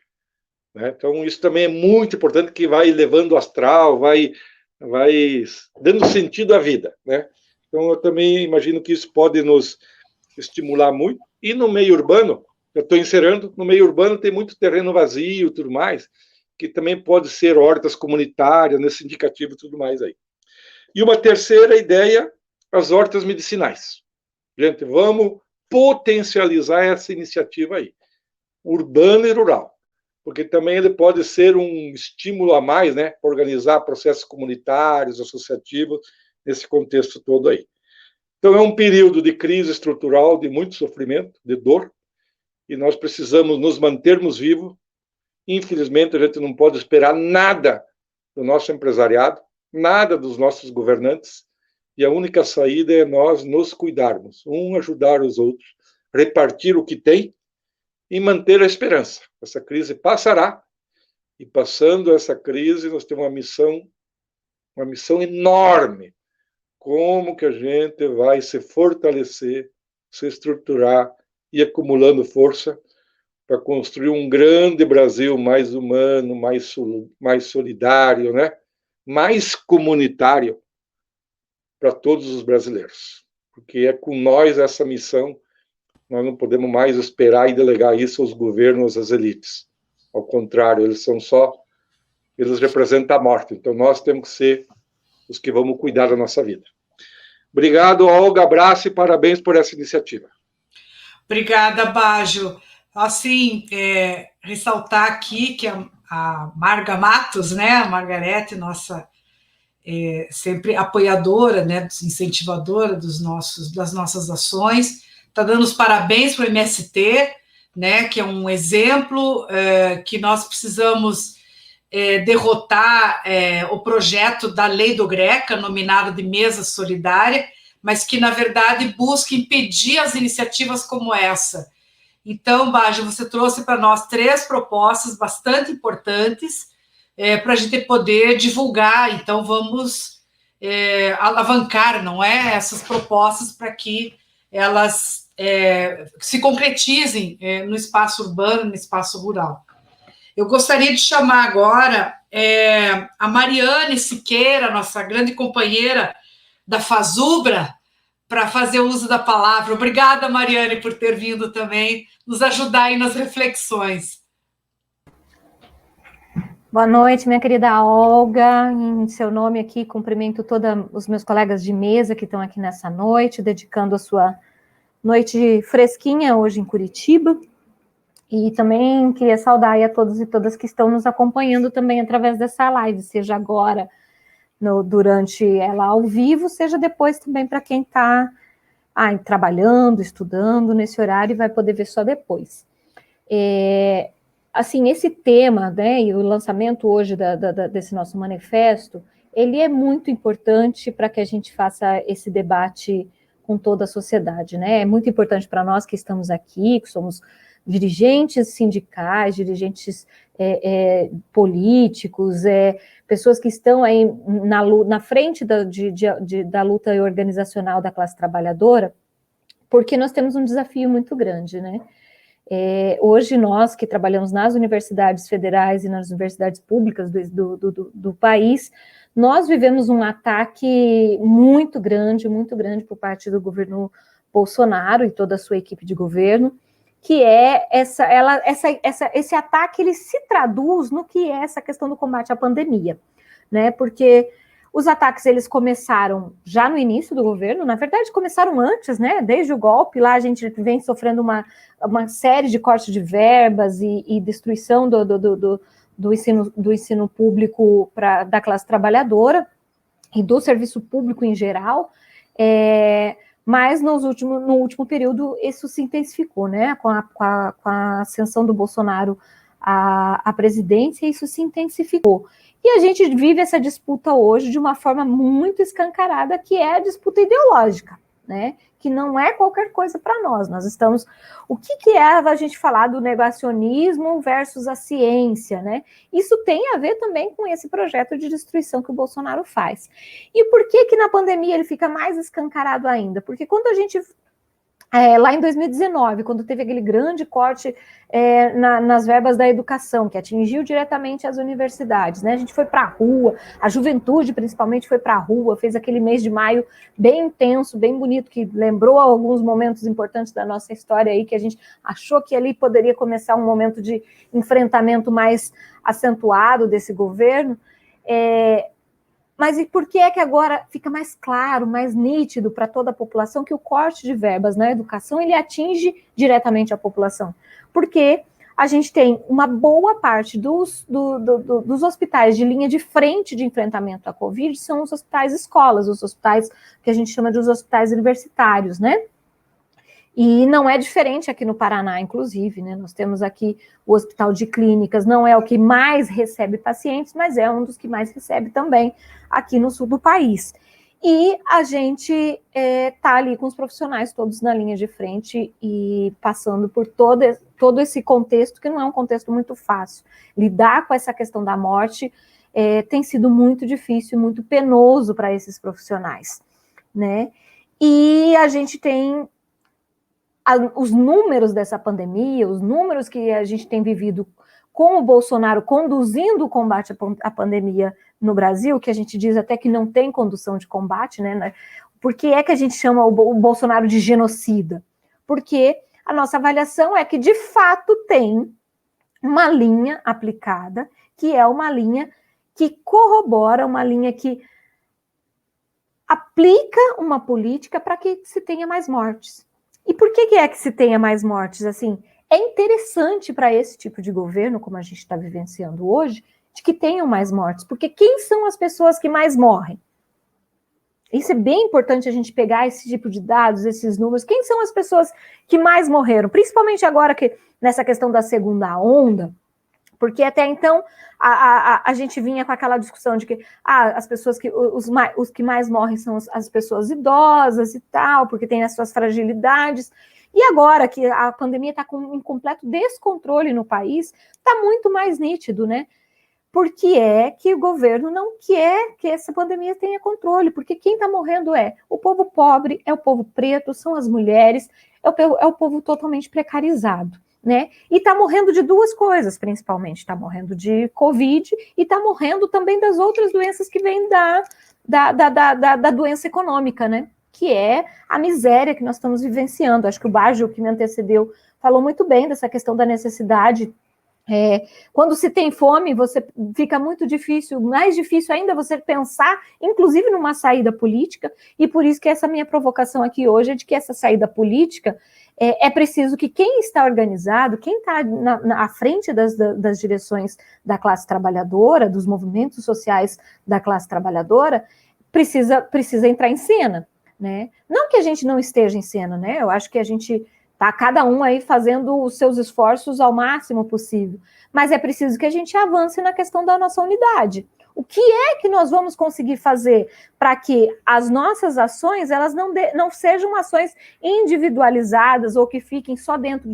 Né? Então, isso também é muito importante, que vai levando o astral, vai dando sentido à vida. Né? Então, eu também imagino que isso pode nos estimular muito. E no meio urbano, eu estou encerrando, no meio urbano tem muito terreno vazio e tudo mais, que também pode ser hortas comunitárias, nesse indicativo e tudo mais aí. E uma terceira ideia, as hortas medicinais. Gente, vamos potencializar essa iniciativa aí, urbana e rural, porque também ele pode ser um estímulo a mais, né, para organizar processos comunitários, associativos, nesse contexto todo aí. Então, é um período de crise estrutural, de muito sofrimento, de dor, e nós precisamos nos mantermos vivos. Infelizmente, a gente não pode esperar nada do nosso empresariado, nada dos nossos governantes, e a única saída é nós nos cuidarmos, ajudar os outros, repartir o que tem e manter a esperança. Essa crise passará, e passando essa crise, nós temos uma missão enorme. Como que a gente vai se fortalecer, se estruturar e acumulando força para construir um grande Brasil mais humano, mais solidário, né? Mais comunitário para todos os brasileiros. Porque é com nós essa missão, nós não podemos mais esperar e delegar isso aos governos, às elites. Ao contrário, eles representam a morte. Então, nós temos que ser os que vamos cuidar da nossa vida. Obrigado, Olga, abraço e parabéns por essa iniciativa. Obrigada, Bajo. Assim, ressaltar aqui que a Marga Matos, né, a Margarete, nossa sempre apoiadora, né, incentivadora das nossas ações, está dando os parabéns para o MST, né, que é um exemplo que nós precisamos derrotar o projeto da Lei do Greca, nominado de Mesa Solidária, mas que, na verdade, busca impedir as iniciativas como essa. Então, Bajo, você trouxe para nós 3 propostas bastante importantes para a gente poder divulgar. Então, vamos alavancar, não é, essas propostas para que elas se concretizem no espaço urbano, no espaço rural. Eu gostaria de chamar agora a Mariane Siqueira, nossa grande companheira da Fazubra, para fazer uso da palavra. Obrigada, Mariane, por ter vindo também nos ajudar aí nas reflexões. Boa noite, minha querida Olga. Em seu nome aqui, cumprimento todos os meus colegas de mesa que estão aqui nessa noite, dedicando a sua noite fresquinha hoje em Curitiba. E também queria saudar aí a todos e todas que estão nos acompanhando também através dessa live, seja agora durante ela ao vivo, seja depois também para quem está trabalhando, estudando nesse horário e vai poder ver só depois. Assim, esse tema, né, e o lançamento hoje desse nosso manifesto, ele é muito importante para que a gente faça esse debate com toda a sociedade, né? É muito importante para nós que estamos aqui, que somos dirigentes sindicais, dirigentes políticos, pessoas que estão aí na frente da luta organizacional da classe trabalhadora, porque nós temos um desafio muito grande, né? Hoje nós que trabalhamos nas universidades federais e nas universidades públicas do país, nós vivemos um ataque muito grande por parte do governo Bolsonaro e toda a sua equipe de governo, que é esse ataque, ele se traduz no que é essa questão do combate à pandemia, né? Porque os ataques, eles começaram já no início do governo, na verdade começaram antes, né? Desde o golpe, lá a gente vem sofrendo uma série de cortes de verbas e destruição do ensino público da classe trabalhadora e do serviço público em geral, mas no último período isso se intensificou, né? Com a ascensão do Bolsonaro à presidência, isso se intensificou. E a gente vive essa disputa hoje de uma forma muito escancarada, que é a disputa ideológica, né? Que não é qualquer coisa para nós. Nós estamos... O que é a gente falar do negacionismo versus a ciência, né? Isso tem a ver também com esse projeto de destruição que o Bolsonaro faz. E por que na pandemia ele fica mais escancarado ainda? Porque quando a gente... lá em 2019, quando teve aquele grande corte nas verbas da educação, que atingiu diretamente as universidades, né? A gente foi para a rua, a juventude principalmente foi para a rua, fez aquele mês de maio bem intenso, bem bonito, que lembrou alguns momentos importantes da nossa história aí, que a gente achou que ali poderia começar um momento de enfrentamento mais acentuado desse governo. Mas e por que é que agora fica mais claro, mais nítido para toda a população que o corte de verbas na educação, ele atinge diretamente a população? Porque a gente tem uma boa parte dos hospitais de linha de frente de enfrentamento à Covid, são os hospitais escolas, os hospitais que a gente chama de os hospitais universitários, né? E não é diferente aqui no Paraná, inclusive, né? Nós temos aqui o Hospital de Clínicas, não é o que mais recebe pacientes, mas é um dos que mais recebe também aqui no sul do país. E a gente está ali com os profissionais todos na linha de frente e passando por todo esse contexto, que não é um contexto muito fácil. Lidar com essa questão da morte tem sido muito difícil, muito penoso para esses profissionais, né? E a gente tem os números dessa pandemia, os números que a gente tem vivido com o Bolsonaro conduzindo o combate à pandemia no Brasil, que a gente diz até que não tem condução de combate, né? Por que é que a gente chama o Bolsonaro de genocida? Porque a nossa avaliação é que, de fato, tem uma linha aplicada, que é uma linha que corrobora, uma linha que aplica uma política para que se tenha mais mortes. E por que é que se tenha mais mortes? Assim, é interessante para esse tipo de governo, como a gente está vivenciando hoje, de que tenham mais mortes, porque quem são as pessoas que mais morrem? Isso é bem importante a gente pegar esse tipo de dados, esses números. Quem são as pessoas que mais morreram? Principalmente agora que nessa questão da segunda onda, porque até então a gente vinha com aquela discussão de que as pessoas os que mais morrem são as pessoas idosas e tal, porque tem as suas fragilidades. E agora que a pandemia está em completo descontrole no país, está muito mais nítido, né? Por que é que o governo não quer que essa pandemia tenha controle? Porque quem está morrendo é o povo pobre, é o povo preto, são as mulheres, é o povo totalmente precarizado, né? E está morrendo de duas coisas, principalmente. Está morrendo de Covid e está morrendo também das outras doenças que vêm da doença econômica, né? Que é a miséria que nós estamos vivenciando. Acho que o Baggio, que me antecedeu, falou muito bem dessa questão da necessidade. Quando se tem fome, fica muito difícil, mais difícil ainda você pensar, inclusive numa saída política, e por isso que essa minha provocação aqui hoje é de que essa saída política é preciso que quem está organizado, quem está à frente das direções da classe trabalhadora, dos movimentos sociais da classe trabalhadora, precisa entrar em cena, né? Não que a gente não esteja em cena, né? Eu acho que a gente tá cada um aí fazendo os seus esforços ao máximo possível, mas é preciso que a gente avance na questão da nossa unidade. O que é que nós vamos conseguir fazer para que as nossas ações elas não sejam ações individualizadas ou que fiquem só dentro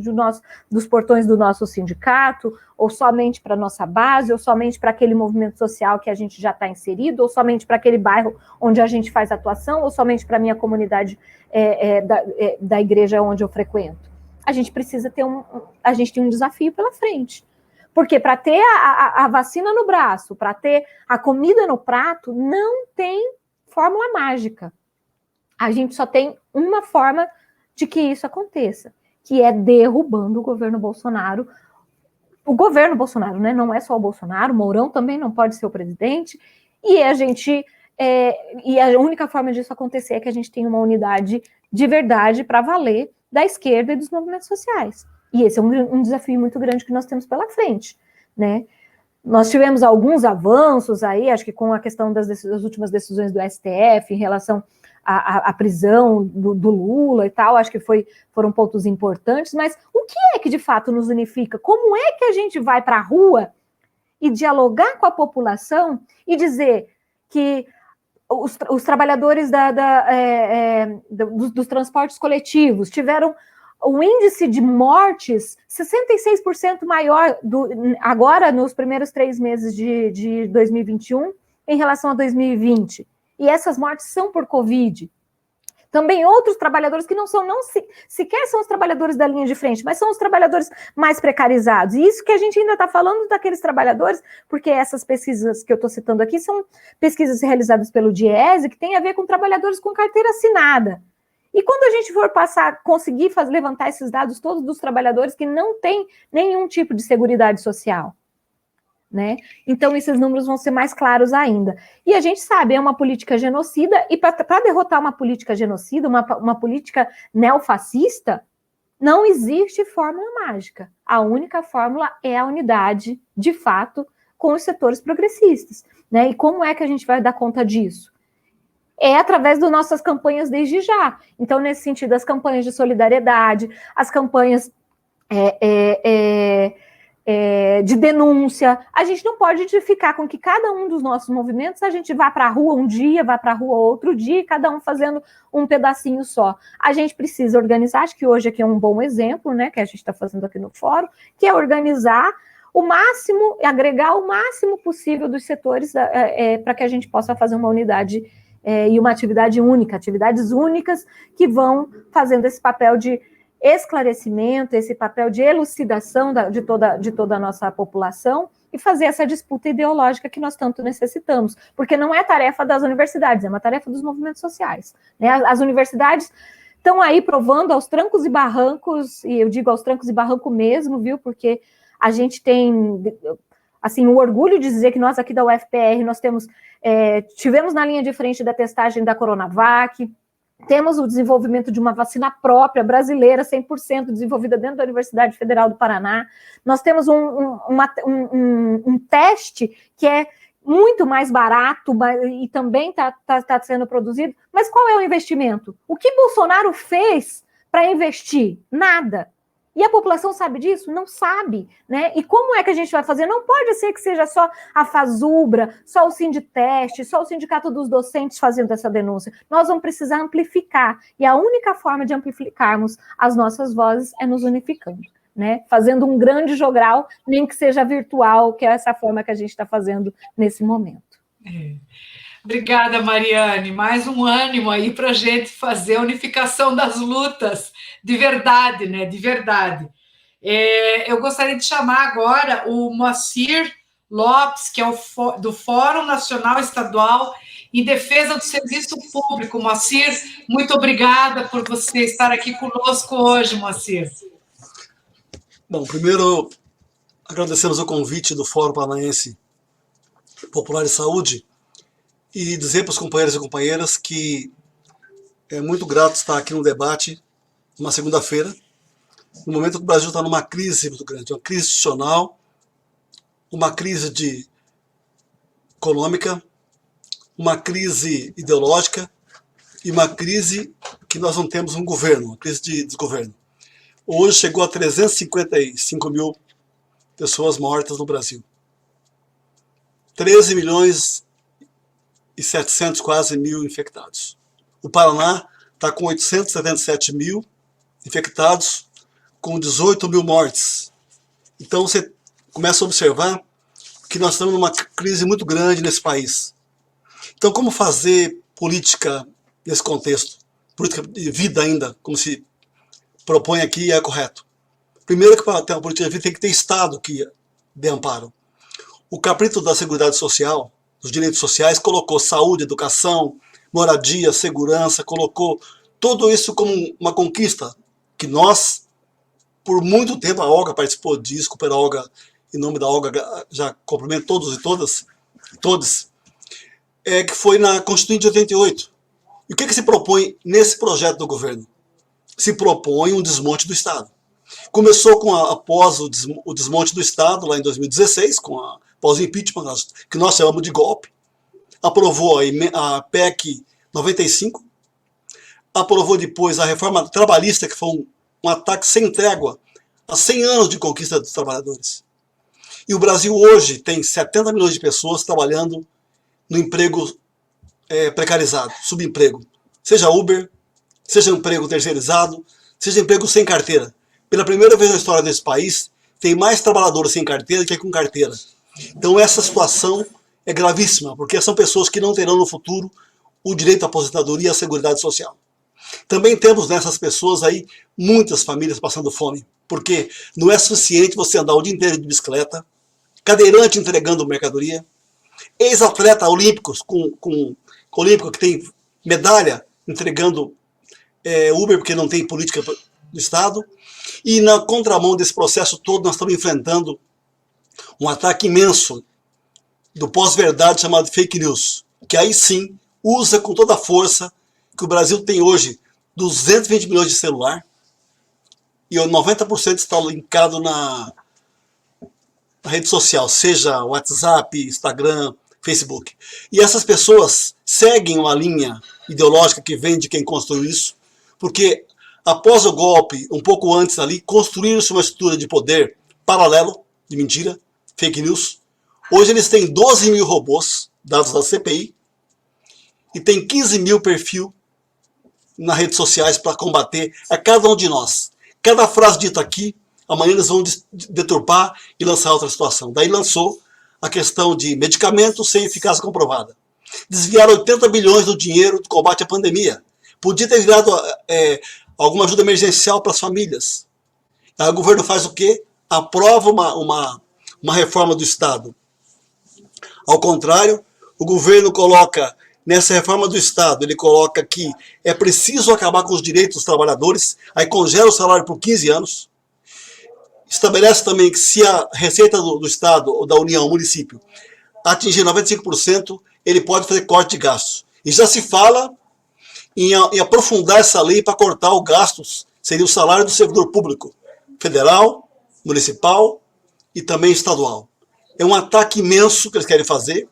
dos portões do nosso sindicato, ou somente para a nossa base, ou somente para aquele movimento social que a gente já está inserido, ou somente para aquele bairro onde a gente faz atuação, ou somente para a minha comunidade da igreja onde eu frequento. A gente precisa a gente tem um desafio pela frente. Porque para ter a vacina no braço, para ter a comida no prato, não tem fórmula mágica. A gente só tem uma forma de que isso aconteça, que é derrubando o governo Bolsonaro. O governo Bolsonaro, né? Não é só o Bolsonaro, o Mourão também não pode ser o presidente, e a única forma disso acontecer é que a gente tenha uma unidade de verdade para valer da esquerda e dos movimentos sociais. E esse é um desafio muito grande que nós temos pela frente, né? Nós tivemos alguns avanços aí, acho que com a questão das últimas decisões do STF em relação à prisão do Lula e tal, acho que foram pontos importantes, mas o que é que de fato nos unifica? Como é que a gente vai para a rua e dialogar com a população e dizer que os trabalhadores dos transportes coletivos tiveram o índice de mortes 66% maior agora nos primeiros 3 meses de 2021 em relação a 2020. E essas mortes são por Covid. Também outros trabalhadores que sequer são os trabalhadores da linha de frente, mas são os trabalhadores mais precarizados. E isso que a gente ainda está falando daqueles trabalhadores, porque essas pesquisas que eu estou citando aqui são pesquisas realizadas pelo DIEESE, que tem a ver com trabalhadores com carteira assinada. E quando a gente for conseguir levantar esses dados todos dos trabalhadores que não têm nenhum tipo de seguridade social, né? Então, esses números vão ser mais claros ainda. E a gente sabe, é uma política genocida, e para derrotar uma política genocida, uma política neofascista, não existe fórmula mágica. A única fórmula é a unidade, de fato, com os setores progressistas, né? E como é que a gente vai dar conta disso? É através das nossas campanhas desde já. Então, nesse sentido, as campanhas de solidariedade, as campanhas de denúncia, a gente não pode ficar com que cada um dos nossos movimentos, a gente vá para a rua um dia, vá para a rua outro dia, cada um fazendo um pedacinho só. A gente precisa organizar, acho que hoje aqui é um bom exemplo, né, que a gente está fazendo aqui no fórum, que é organizar o máximo, agregar o máximo possível dos setores para que a gente possa fazer uma unidade e uma atividade única, atividades únicas que vão fazendo esse papel de esclarecimento, esse papel de elucidação de toda a nossa população e fazer essa disputa ideológica que nós tanto necessitamos, porque não é tarefa das universidades, é uma tarefa dos movimentos sociais, né? As universidades estão aí provando aos trancos e barrancos, e eu digo aos trancos e barrancos mesmo, viu, porque a gente tem, assim, o orgulho de dizer que nós aqui da UFPR, nós tivemos na linha de frente da testagem da Coronavac, temos o desenvolvimento de uma vacina própria, brasileira, 100% desenvolvida dentro da Universidade Federal do Paraná. Nós temos um teste que é muito mais barato e também está sendo produzido. Mas qual é o investimento? O que Bolsonaro fez para investir? Nada. E a população sabe disso? Não sabe, né? E como é que a gente vai fazer? Não pode ser que seja só a Fazubra, só o Sinditeste, só o Sindicato dos Docentes fazendo essa denúncia. Nós vamos precisar amplificar. E a única forma de amplificarmos as nossas vozes é nos unificando, né? Fazendo um grande jogral, nem que seja virtual, que é essa forma que a gente está fazendo nesse momento. Obrigada, Mariane. Mais um ânimo aí para a gente fazer a unificação das lutas, de verdade, né? De verdade. Eu gostaria de chamar agora o Moacir Lopes, que é do Fórum Nacional Estadual em Defesa do Serviço Público. Moacir, muito obrigada por você estar aqui conosco hoje, Moacir. Bom, primeiro, agradecemos o convite do Fórum Paranaense Popular de Saúde e dizer para os companheiros e companheiras que é muito grato estar aqui no debate, uma segunda-feira, no momento que o Brasil está numa crise muito grande, uma crise institucional, uma crise econômica, uma crise ideológica e uma crise que nós não temos um governo, uma crise de desgoverno. Hoje chegou a 355 mil pessoas mortas no Brasil. 13 milhões e 700 quase mil infectados. O Paraná está com 877 mil infectados, com 18 mil mortes. Então você começa a observar que nós estamos numa crise muito grande nesse país. Então, como fazer política nesse contexto? Política de vida ainda, como se propõe aqui, é correto. Primeiro que para ter uma política de vida tem que ter Estado que dê amparo. O capítulo da Seguridade Social, dos direitos sociais, colocou saúde, educação, moradia, segurança, colocou tudo isso como uma conquista que nós, por muito tempo, a Olga participou disso, Cooper Olga, em nome da Olga, já cumprimento todos e todas, todos, que foi na Constituinte de 88. E o que se propõe nesse projeto do governo? Se propõe um desmonte do Estado. Começou após o desmonte do Estado, lá em 2016, após o impeachment, que nós chamamos de golpe, aprovou a PEC 95, aprovou depois a reforma trabalhista, que foi um ataque sem trégua a 100 anos de conquista dos trabalhadores. E o Brasil hoje tem 70 milhões de pessoas trabalhando no emprego precarizado, subemprego. Seja Uber, seja emprego terceirizado, seja emprego sem carteira. Pela primeira vez na história desse país, tem mais trabalhadores sem carteira do que com carteira. Então essa situação é gravíssima, porque são pessoas que não terão no futuro o direito à aposentadoria e à seguridade social. Também temos nessas pessoas aí muitas famílias passando fome, porque não é suficiente você andar o dia inteiro de bicicleta, cadeirante entregando mercadoria, ex-atleta olímpicos olímpico que tem medalha entregando Uber porque não tem política do Estado, e na contramão desse processo todo nós estamos enfrentando um ataque imenso do pós-verdade chamado fake news, que aí sim usa com toda a força que o Brasil tem hoje 220 milhões de celular e 90% está linkado na rede social, seja WhatsApp, Instagram, Facebook. E essas pessoas seguem uma linha ideológica que vem de quem construiu isso, porque após o golpe, um pouco antes ali, construíram-se uma estrutura de poder paralelo, de mentira, fake news. Hoje eles têm 12 mil robôs, dados da CPI, e tem 15 mil perfis nas redes sociais para combater a cada um de nós. Cada frase dita aqui, amanhã eles vão deturpar e lançar outra situação. Daí lançou a questão de medicamentos sem eficácia comprovada. Desviaram 80 bilhões do dinheiro do combate à pandemia. Podia ter virado alguma ajuda emergencial para as famílias. Aí o governo faz o quê? Aprova uma reforma do Estado. Ao contrário, o governo coloca, nessa reforma do Estado, ele coloca que é preciso acabar com os direitos dos trabalhadores, aí congela o salário por 15 anos, estabelece também que se a receita do Estado, ou da União, município, atingir 95%, ele pode fazer corte de gastos. E já se fala em aprofundar essa lei para cortar os gastos, seria o salário do servidor público, federal, municipal e também estadual. É um ataque imenso que eles querem fazer.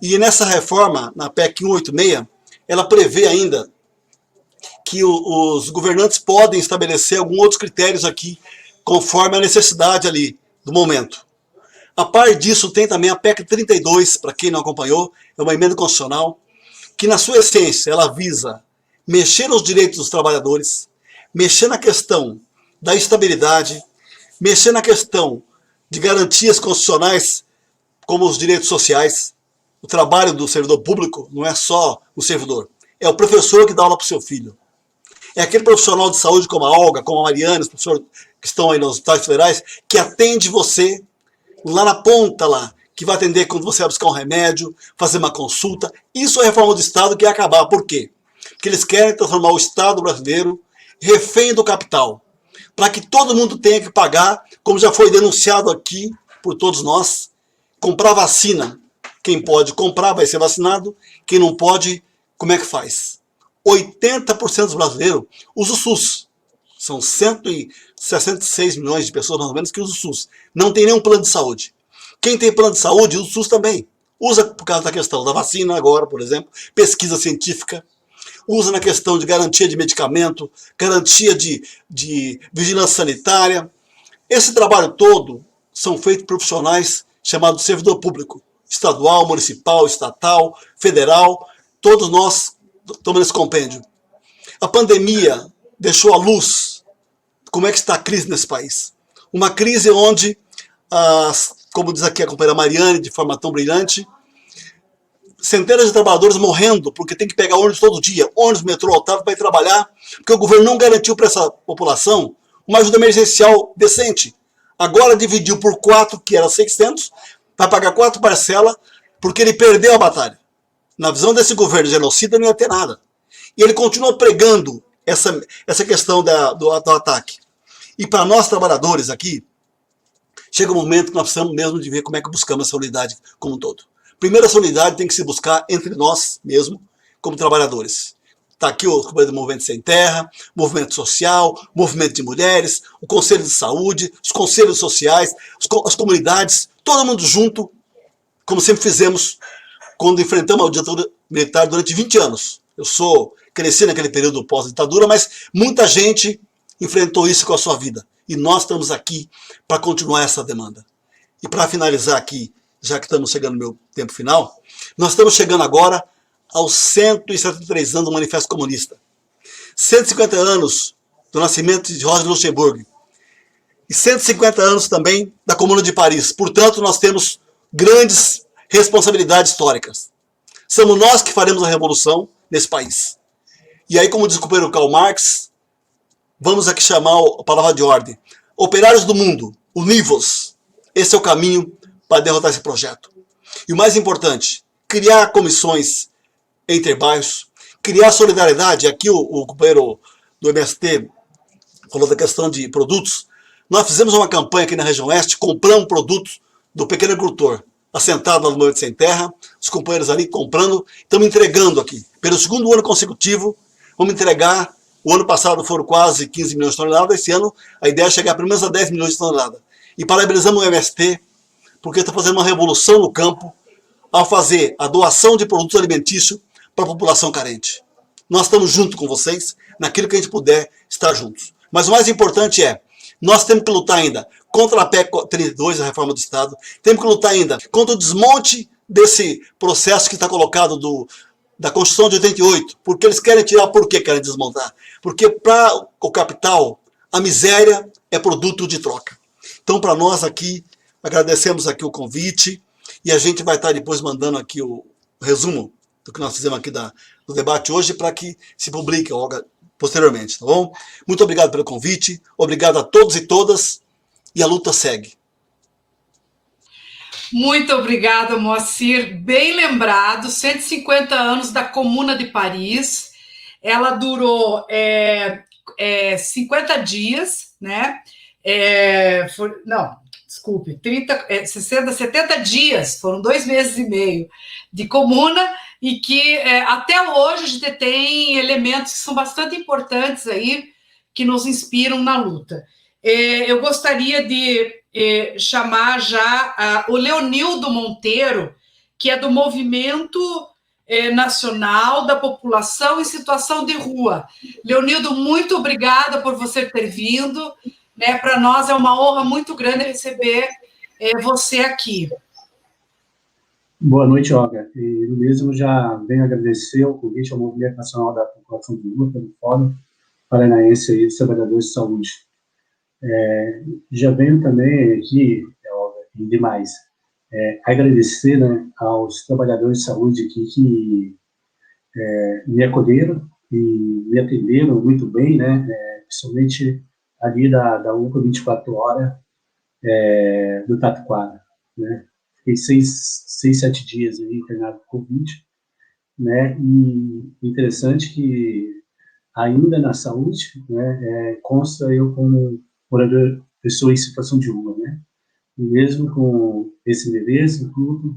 E nessa reforma, na PEC 186, ela prevê ainda que os governantes podem estabelecer alguns outros critérios aqui, conforme a necessidade ali do momento. A par disso, tem também a PEC 32, para quem não acompanhou, é uma emenda constitucional, que na sua essência ela visa mexer nos direitos dos trabalhadores, mexer na questão da estabilidade, mexer na questão de garantias constitucionais, como os direitos sociais. O trabalho do servidor público não é só o servidor, é o professor que dá aula para o seu filho. É aquele profissional de saúde como a Olga, como a Mariana, os professores que estão aí nos hospitais federais, que atende você lá na ponta, lá, que vai atender quando você vai buscar um remédio, fazer uma consulta. Isso é a reforma do Estado que ia acabar. Por quê? Porque eles querem transformar o Estado brasileiro refém do capital, para que todo mundo tenha que pagar, como já foi denunciado aqui por todos nós, comprar vacina. Quem pode comprar vai ser vacinado, quem não pode, como é que faz? 80% dos brasileiros usam o SUS. São 166 milhões de pessoas, mais ou menos, que usam o SUS. Não tem nenhum plano de saúde. Quem tem plano de saúde, usa o SUS também. Usa por causa da questão da vacina agora, por exemplo, pesquisa científica. Usa na questão de garantia de medicamento, garantia de vigilância sanitária. Esse trabalho todo são feitos por profissionais chamados servidor público. estadual, municipal, estatal, federal, todos nós estamos nesse compêndio. A pandemia deixou à luz como é que está a crise nesse país. Uma crise onde, como diz aqui a companheira Mariane, de forma tão brilhante, centenas de trabalhadores morrendo porque tem que pegar ônibus todo dia, ônibus, metrô, lotado para ir trabalhar, porque o governo não garantiu para essa população uma ajuda emergencial decente. Agora dividiu por 4, que era 600, vai pagar 4 parcelas, porque ele perdeu a batalha. Na visão desse governo genocida, não ia ter nada. E ele continua pregando essa questão do ataque. E para nós, trabalhadores aqui, chega um momento que nós precisamos mesmo de ver como é que buscamos essa unidade como um todo. Primeiro, essa unidade tem que se buscar entre nós mesmo, como trabalhadores. Está aqui o Movimento Sem Terra, movimento social, movimento de mulheres, o Conselho de Saúde, os conselhos sociais, as comunidades, todo mundo junto, como sempre fizemos quando enfrentamos a ditadura militar durante 20 anos. Cresci naquele período pós-ditadura, mas muita gente enfrentou isso com a sua vida. E nós estamos aqui para continuar essa demanda. E para finalizar aqui, já que estamos chegando no meu tempo final, nós estamos chegando agora aos 173 anos do Manifesto Comunista. 150 anos do nascimento de Rosa Luxemburgo. E 150 anos também da Comuna de Paris. Portanto, nós temos grandes responsabilidades históricas. Somos nós que faremos a revolução nesse país. E aí, como diz o companheiro Karl Marx, vamos aqui chamar a palavra de ordem. Operários do mundo, univos. Esse é o caminho para derrotar esse projeto. E o mais importante, criar comissões entre bairros, criar solidariedade. Aqui o companheiro do MST falou da questão de produtos. Nós fizemos uma campanha aqui na região oeste, compramos produtos do pequeno agricultor, assentado no Movimento Sem Terra, os companheiros ali comprando, estamos entregando aqui. Pelo segundo ano consecutivo, vamos entregar. O ano passado foram quase 15 milhões de toneladas, esse ano a ideia é chegar pelo menos a 10 milhões de toneladas. E parabenizamos o MST, porque está fazendo uma revolução no campo, ao fazer a doação de produtos alimentícios para a população carente. Nós estamos juntos com vocês, naquilo que a gente puder estar juntos. Mas o mais importante é, nós temos que lutar ainda contra a PEC 32, a reforma do Estado, temos que lutar ainda contra o desmonte desse processo que está colocado da Constituição de 88, porque eles querem tirar, por que querem desmontar? Porque para o capital, a miséria é produto de troca. Então, para nós aqui, agradecemos aqui o convite e a gente vai estar depois mandando aqui o resumo do que nós fizemos aqui do debate hoje para que se publique posteriormente, tá bom? Muito obrigado pelo convite, obrigado a todos e todas e a luta segue. Muito obrigada, Moacir. Bem lembrado, 150 anos da Comuna de Paris. Ela durou 50 dias, né? 70 dias, foram 2 meses e meio de comuna, e que até hoje a gente tem elementos que são bastante importantes aí, que nos inspiram na luta. Eu gostaria de chamar já o Leonildo Monteiro, que é do Movimento Nacional da População em Situação de Rua. Leonildo, muito obrigada por você ter vindo. Né? Para nós é uma honra muito grande receber você aqui. Boa noite, Olga. Eu mesmo já venho agradecer o convite ao Movimento Nacional da População de Rua, pelo Fórum Paranaense aí, dos Trabalhadores de Saúde. Já venho também aqui, Olga, e demais, agradecer, né, aos trabalhadores de saúde aqui que me acolheram e me atenderam muito bem, né, principalmente ali da UPA 24 horas do Tatuquara, né? Fiquei 7 dias ali internado com Covid, né? E interessante que ainda na saúde, né, consta eu como morador, pessoa em situação de rua, né? E mesmo com esse endereço, tudo,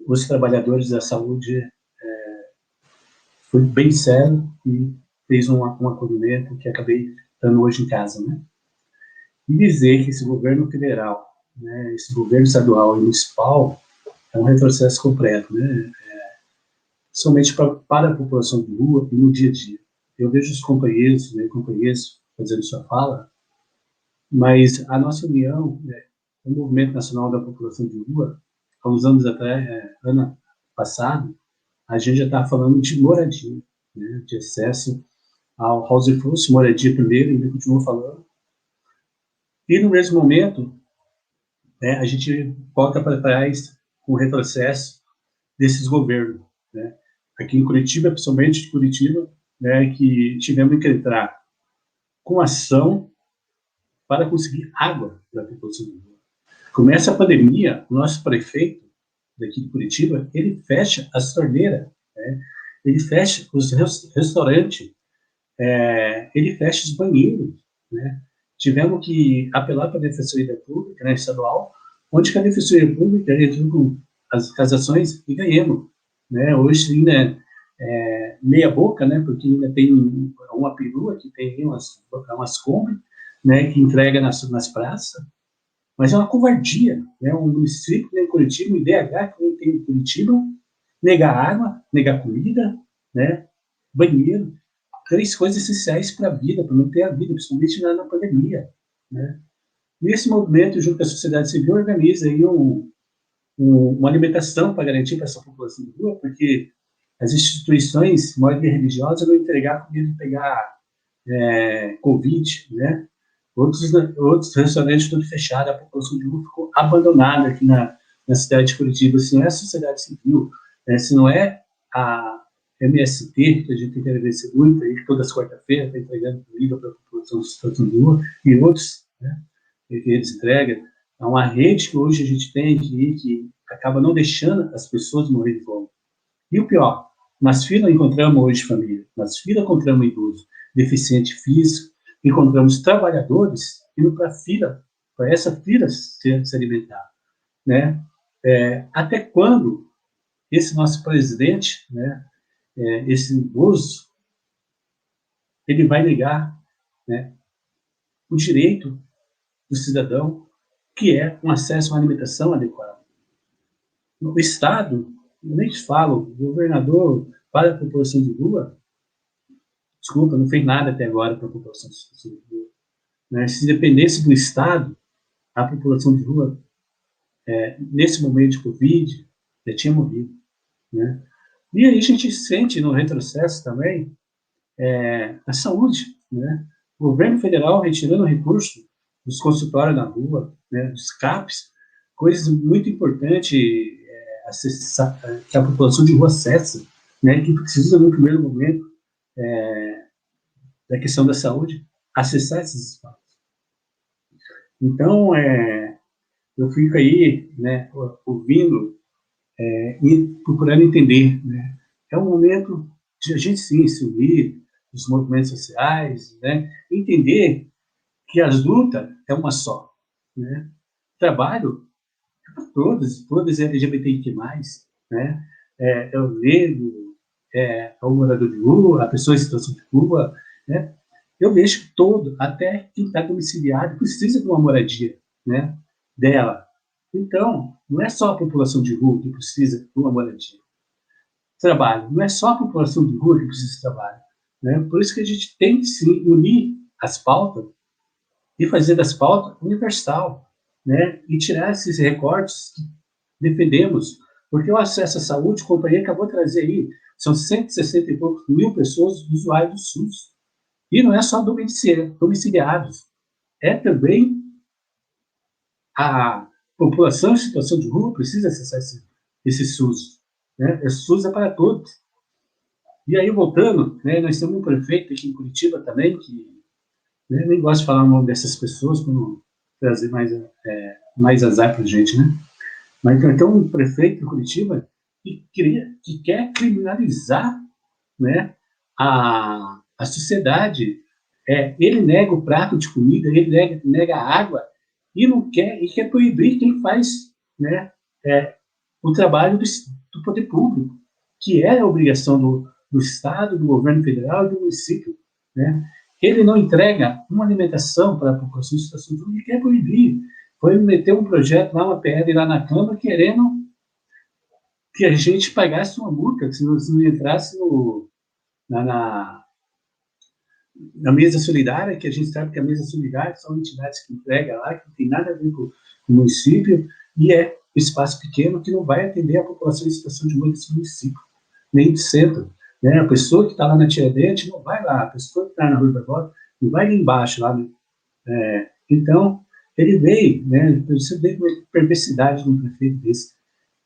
os trabalhadores da saúde foi bem sério e fez um acolhimento que acabei estando hoje em casa, né? E dizer que esse governo federal, né, esse governo estadual e municipal é um retrocesso completo, né? Somente para a população de rua e no dia a dia. Eu vejo os companheiros, né, fazendo sua fala, mas a nossa união, né, o Movimento Nacional da População de Rua, há uns anos atrás, ano passado, a gente já estava falando de moradia, né, de acesso ao housing first, moradia primeiro, ainda continua falando. E no mesmo momento, né, a gente volta para trás com o retrocesso desses governos, né? Aqui em Curitiba, principalmente de Curitiba, né, que tivemos que entrar com ação para conseguir água para a população. Começa a pandemia, o nosso prefeito daqui de Curitiba, ele fecha as torneiras, né? Ele fecha os restaurantes, ele fecha os banheiros, né? Tivemos que apelar para a Defensoria Pública, né, estadual, onde que a Defensoria Pública entrou com as ações e ganhamos, né? Hoje ainda meia boca, né, porque ainda tem uma perua que tem umas Kombi, né, que entrega nas praças, mas é uma covardia, né, um município que tem Curitiba, um IDH que tem em Curitiba, negar água, negar comida, né, banheiro, 3 coisas essenciais para a vida, para manter a vida, principalmente na pandemia, né. E esse movimento, junto com a sociedade civil, organiza aí uma alimentação para garantir para essa população de rua, porque as instituições, maioria religiosa, não entregar com medo de pegar Covid, né? Outros restaurantes tudo fechado, a população de rua ficou abandonada aqui na cidade de Curitiba. Se não é a sociedade civil, né? Se não é a MST, que a gente tem que agradecer muito, aí, que todas as quarta-feiras está entregando comida para a população de rua, e outros, né, que eles entregam. É uma rede que hoje a gente tem que acaba não deixando as pessoas morrer de fome. E o pior, nas filas encontramos hoje família, nas filas encontramos idoso, deficiente físico, encontramos trabalhadores indo para a fila, para essa fila se alimentar, né? Até quando esse nosso presidente, né, esse idoso, ele vai negar, né, o direito do cidadão, que é um acesso a uma alimentação adequada? No Estado, eu nem te falo, o governador para a população de rua, desculpa, não fez nada até agora para a população de rua, né? Se dependesse do Estado, a população de rua, nesse momento de Covid, já tinha morrido, né? E aí a gente sente no retrocesso também a saúde, né? O governo federal retirando recursos dos consultórios na rua, né, dos CAPs, coisas muito importantes que a população de rua acessa, né, que precisa no primeiro momento da questão da saúde, acessar esses espaços. Então, eu fico aí, né, ouvindo e procurando entender, né? É um momento de a gente sim se unir, os movimentos sociais, né, entender que as lutas é uma só, né? Trabalho é para todas LGBTQ+, né? É o negro, é o morador de rua, a pessoa em situação de rua, né? Eu vejo todo, até quem está domiciliado precisa de uma moradia, né, dela. Então, não é só a população de rua que precisa de uma moradia. Trabalho, não é só a população de rua que precisa de trabalho, né? Por isso que a gente tem que se unir as pautas e fazer das pautas universal, né? E tirar esses recortes que defendemos, porque o acesso à saúde, o companheiro acabou de trazer aí, são 160 e poucos mil pessoas usuários do SUS. E não é só domiciliados, é também a população em situação de rua precisa acessar esse SUS, né? Esse SUS é para todos. E aí, voltando, né, nós temos um prefeito aqui em Curitiba também, que, né, nem gosto de falar o nome dessas pessoas, para não trazer mais azar para a gente, né? Mas então, um prefeito de Curitiba que quer criminalizar, né, a sociedade. Ele nega o prato de comida, ele nega a água, e quer proibir quem faz, né, o trabalho do poder público, que é a obrigação do Estado, do governo federal e do município, né? Ele não entrega uma alimentação para a população em situação de rua, ele quer proibir. Foi meter um projeto lá, uma PL lá na Câmara, querendo que a gente pagasse uma multa, se não entrasse na mesa solidária, que a gente sabe que a mesa solidária são entidades que entregam lá, que não tem nada a ver com o município, e espaço pequeno que não vai atender a população em situação de rua desse município, nem de centro. Né? A pessoa que está lá na Tiradentes não vai lá, a pessoa que está na Rua Barbosa não vai lá embaixo. Lá, então, ele veio, né? Você vê uma perversidade de um prefeito desse.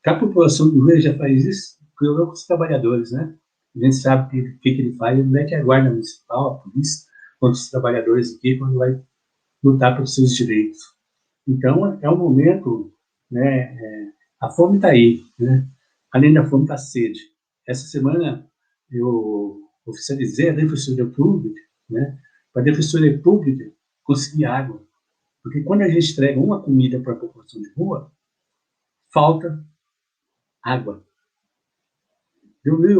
Que a população do Rio já faz isso com os trabalhadores, né? A gente sabe o que ele faz, ele é que a Guarda Municipal, a polícia, contra os trabalhadores aqui, quando vai lutar pelos seus direitos. Então, é um momento, né? A fome está aí, né? Além da fome, está a sede. Essa semana, eu oficializei a Defensoria Pública, né? Para a Defensoria Pública conseguir água. Porque quando a gente entrega uma comida para a população de rua, falta água. Eu vi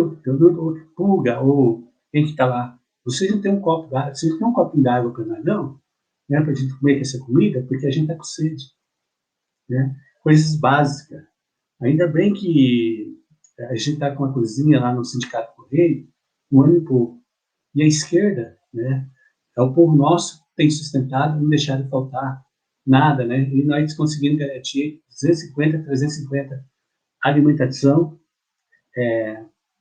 pulga, ou quem que está lá, vocês não têm um copo d'água, vocês não têm um copinho d'água para nós, não? Né, para a gente comer essa comida, porque a gente está com sede. Né? Coisas básicas. Ainda bem que a gente está com uma cozinha lá no Sindicato Correio, um ano e pouco. E a esquerda, né, é o povo nosso que tem sustentado, não deixar de faltar nada, né? E nós conseguimos garantir 250, 350 alimentação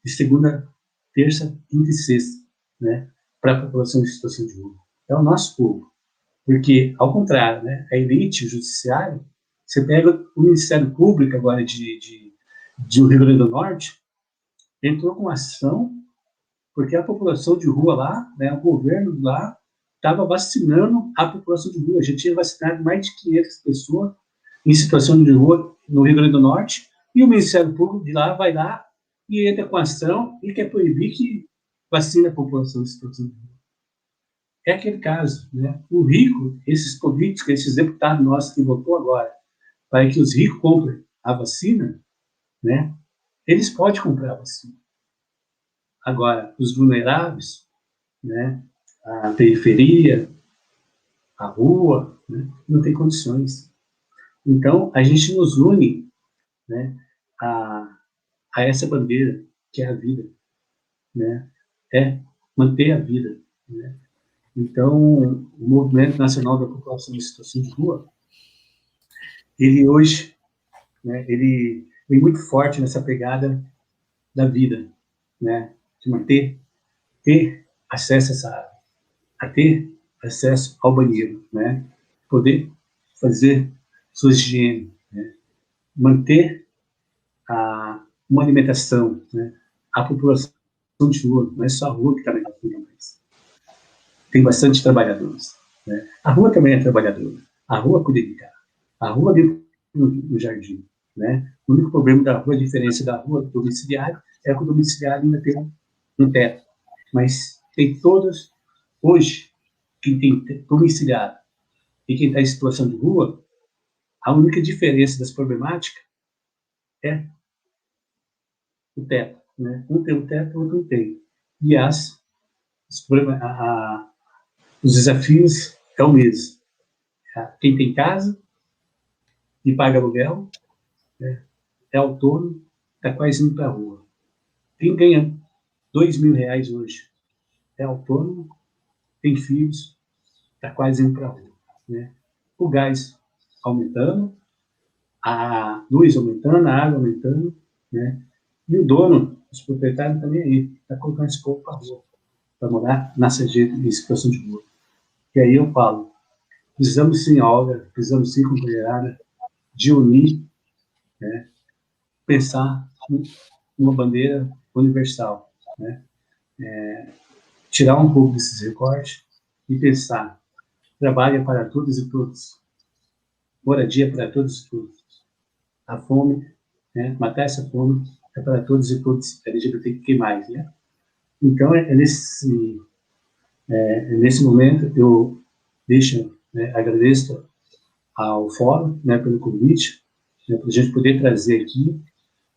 de segunda, terça, quinta e sexta, né? Para a população em situação de rua. É o nosso povo. Porque, ao contrário, né, a elite, o judiciário, você pega o Ministério Público agora de Rio Grande do Norte, entrou com ação, porque a população de rua lá, né, o governo lá, estava vacinando a população de rua. A gente tinha vacinado mais de 500 pessoas em situação de rua no Rio Grande do Norte, e o Ministério Público de lá vai lá e entra com ação e quer proibir que vacine a população em situação de rua. É aquele caso, né? O rico, esses políticos, esses deputados nossos que votou agora, para que os ricos comprem a vacina, né? Eles podem comprar a vacina. Agora, os vulneráveis, né? A periferia, a rua, né? Não tem condições. Então, a gente nos une, né? A essa bandeira, que é a vida, né? É manter a vida, né? Então, o Movimento Nacional da População em Situação de Rua, ele hoje, né, ele vem muito forte nessa pegada da vida, né, de manter, ter acesso a ter acesso ao banheiro, né, poder fazer sua higiene, né, manter uma alimentação, né, a população de rua, não é só a rua que está na rua, mas tem bastante trabalhadores, né? A rua também é trabalhadora, a rua cuida de casa, a rua dentro do jardim, né? O único problema da rua, a diferença da rua domiciliária, é que o domiciliário ainda tem um teto, mas tem todas, hoje, quem tem domiciliário e quem está em situação de rua, a única diferença das problemáticas é o teto, né? Um tem um teto, o outro não tem. E os desafios é o mesmo. Quem tem casa e paga aluguel, né, é autônomo, está quase indo para a rua. Quem ganha R$2.000 hoje é autônomo, tem filhos, está quase indo para a rua. Né? O gás aumentando, a luz aumentando, a água aumentando, né? E o dono, os proprietários também aí, está colocando esse povo para a rua, para morar na CG em situação de rua. E aí eu falo, precisamos sim, Olga, precisamos sim, companheirada, de unir, né, pensar numa bandeira universal, né, tirar um pouco desses recortes e pensar, trabalho para todos e todas, moradia para todos e todas, a fome, né, matar essa fome é para todos e todas, LGBTQ+, né? Então, nesse momento, eu agradeço ao Fórum, né, pelo convite, né, para a gente poder trazer aqui,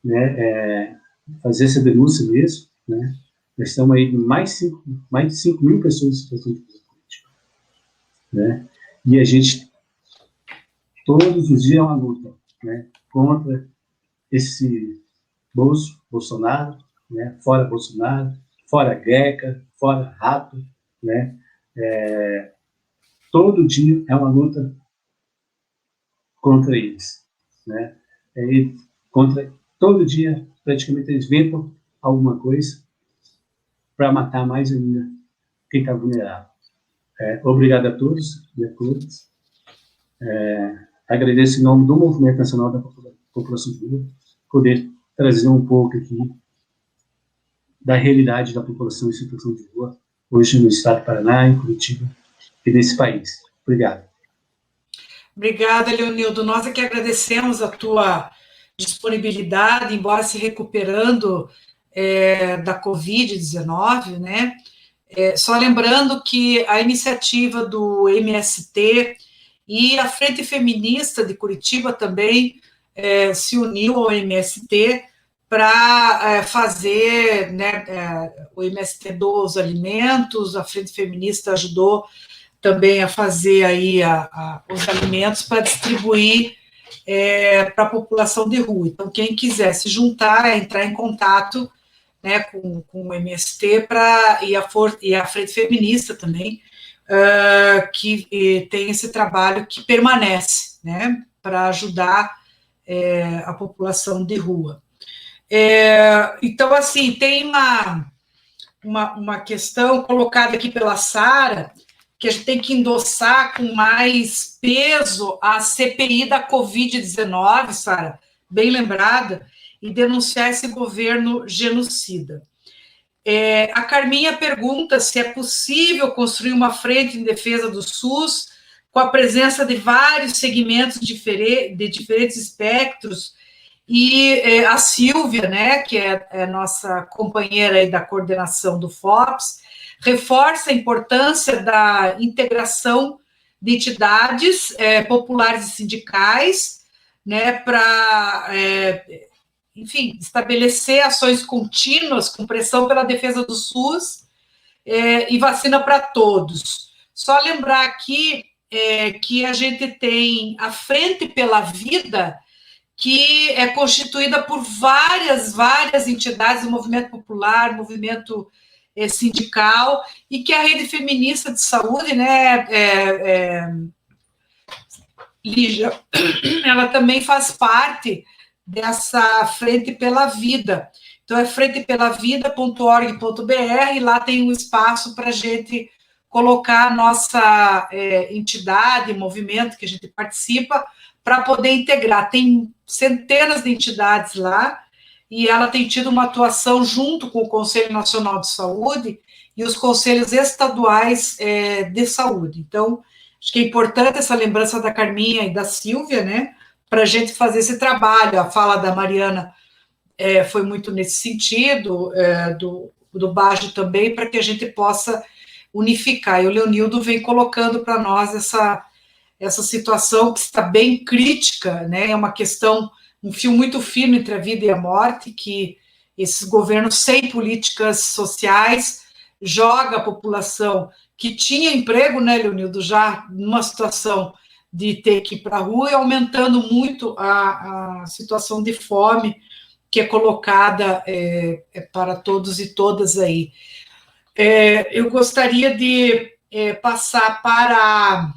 né, fazer essa denúncia mesmo, né. Nós estamos aí com mais de 5.000 pessoas em situação de política, né, e a gente, todos os dias é uma luta, né, contra esse Bolsonaro, né, fora Bolsonaro, fora Greca, fora Rato, né, todo dia é uma luta contra eles, né? contra todo dia, praticamente, eles inventam alguma coisa para matar mais ainda quem está vulnerável. Obrigado a todos e a todas. Agradeço em nome do Movimento Nacional da População de Rua poder trazer um pouco aqui da realidade da população em situação de rua, hoje no estado do Paraná, em Curitiba e nesse país. Obrigado. Obrigada, Leonildo. Nós é que agradecemos a tua disponibilidade, embora se recuperando da Covid-19, né? Só lembrando que a iniciativa do MST e a Frente Feminista de Curitiba também se uniu ao MST para fazer, né, o MST doou os alimentos, a Frente Feminista ajudou também a fazer aí os alimentos para distribuir para a população de rua. Então, quem quiser se juntar, entrar em contato, né, com o MST e a Frente Feminista também, que tem esse trabalho que permanece, né, para ajudar a população de rua. Então, assim, tem uma questão colocada aqui pela Sara, que a gente tem que endossar com mais peso a CPI da Covid-19, Sara, bem lembrada, e denunciar esse governo genocida. A Carminha pergunta se é possível construir uma frente em defesa do SUS com a presença de vários segmentos de diferentes espectros, e a Silvia, né, que é nossa companheira aí da coordenação do FOPS, reforça a importância da integração de entidades populares e sindicais, né, para, enfim, estabelecer ações contínuas com pressão pela defesa do SUS e vacina para todos. Só lembrar aqui que a gente tem a Frente pela Vida, que é constituída por várias entidades, o movimento popular, movimento sindical, e que a Rede Feminista de Saúde, né, Lígia, ela também faz parte dessa Frente pela Vida. Então, é frentepelavida.org.br, e lá tem um espaço para a gente colocar a nossa entidade, movimento que a gente participa, para poder integrar. Tem centenas de entidades lá, e ela tem tido uma atuação junto com o Conselho Nacional de Saúde e os conselhos estaduais de saúde. Então, acho que é importante essa lembrança da Carminha e da Silvia, né, para a gente fazer esse trabalho. A fala da Mariana foi muito nesse sentido, do Bajo também, para que a gente possa unificar. E o Leonildo vem colocando para nós essa situação que está bem crítica, né? É uma questão, um fio muito fino entre a vida e a morte, que esses governos sem políticas sociais joga a população que tinha emprego, né, Leonildo, já numa situação de ter que ir para a rua, e aumentando muito a situação de fome que é colocada para todos e todas aí. Eu gostaria de passar para...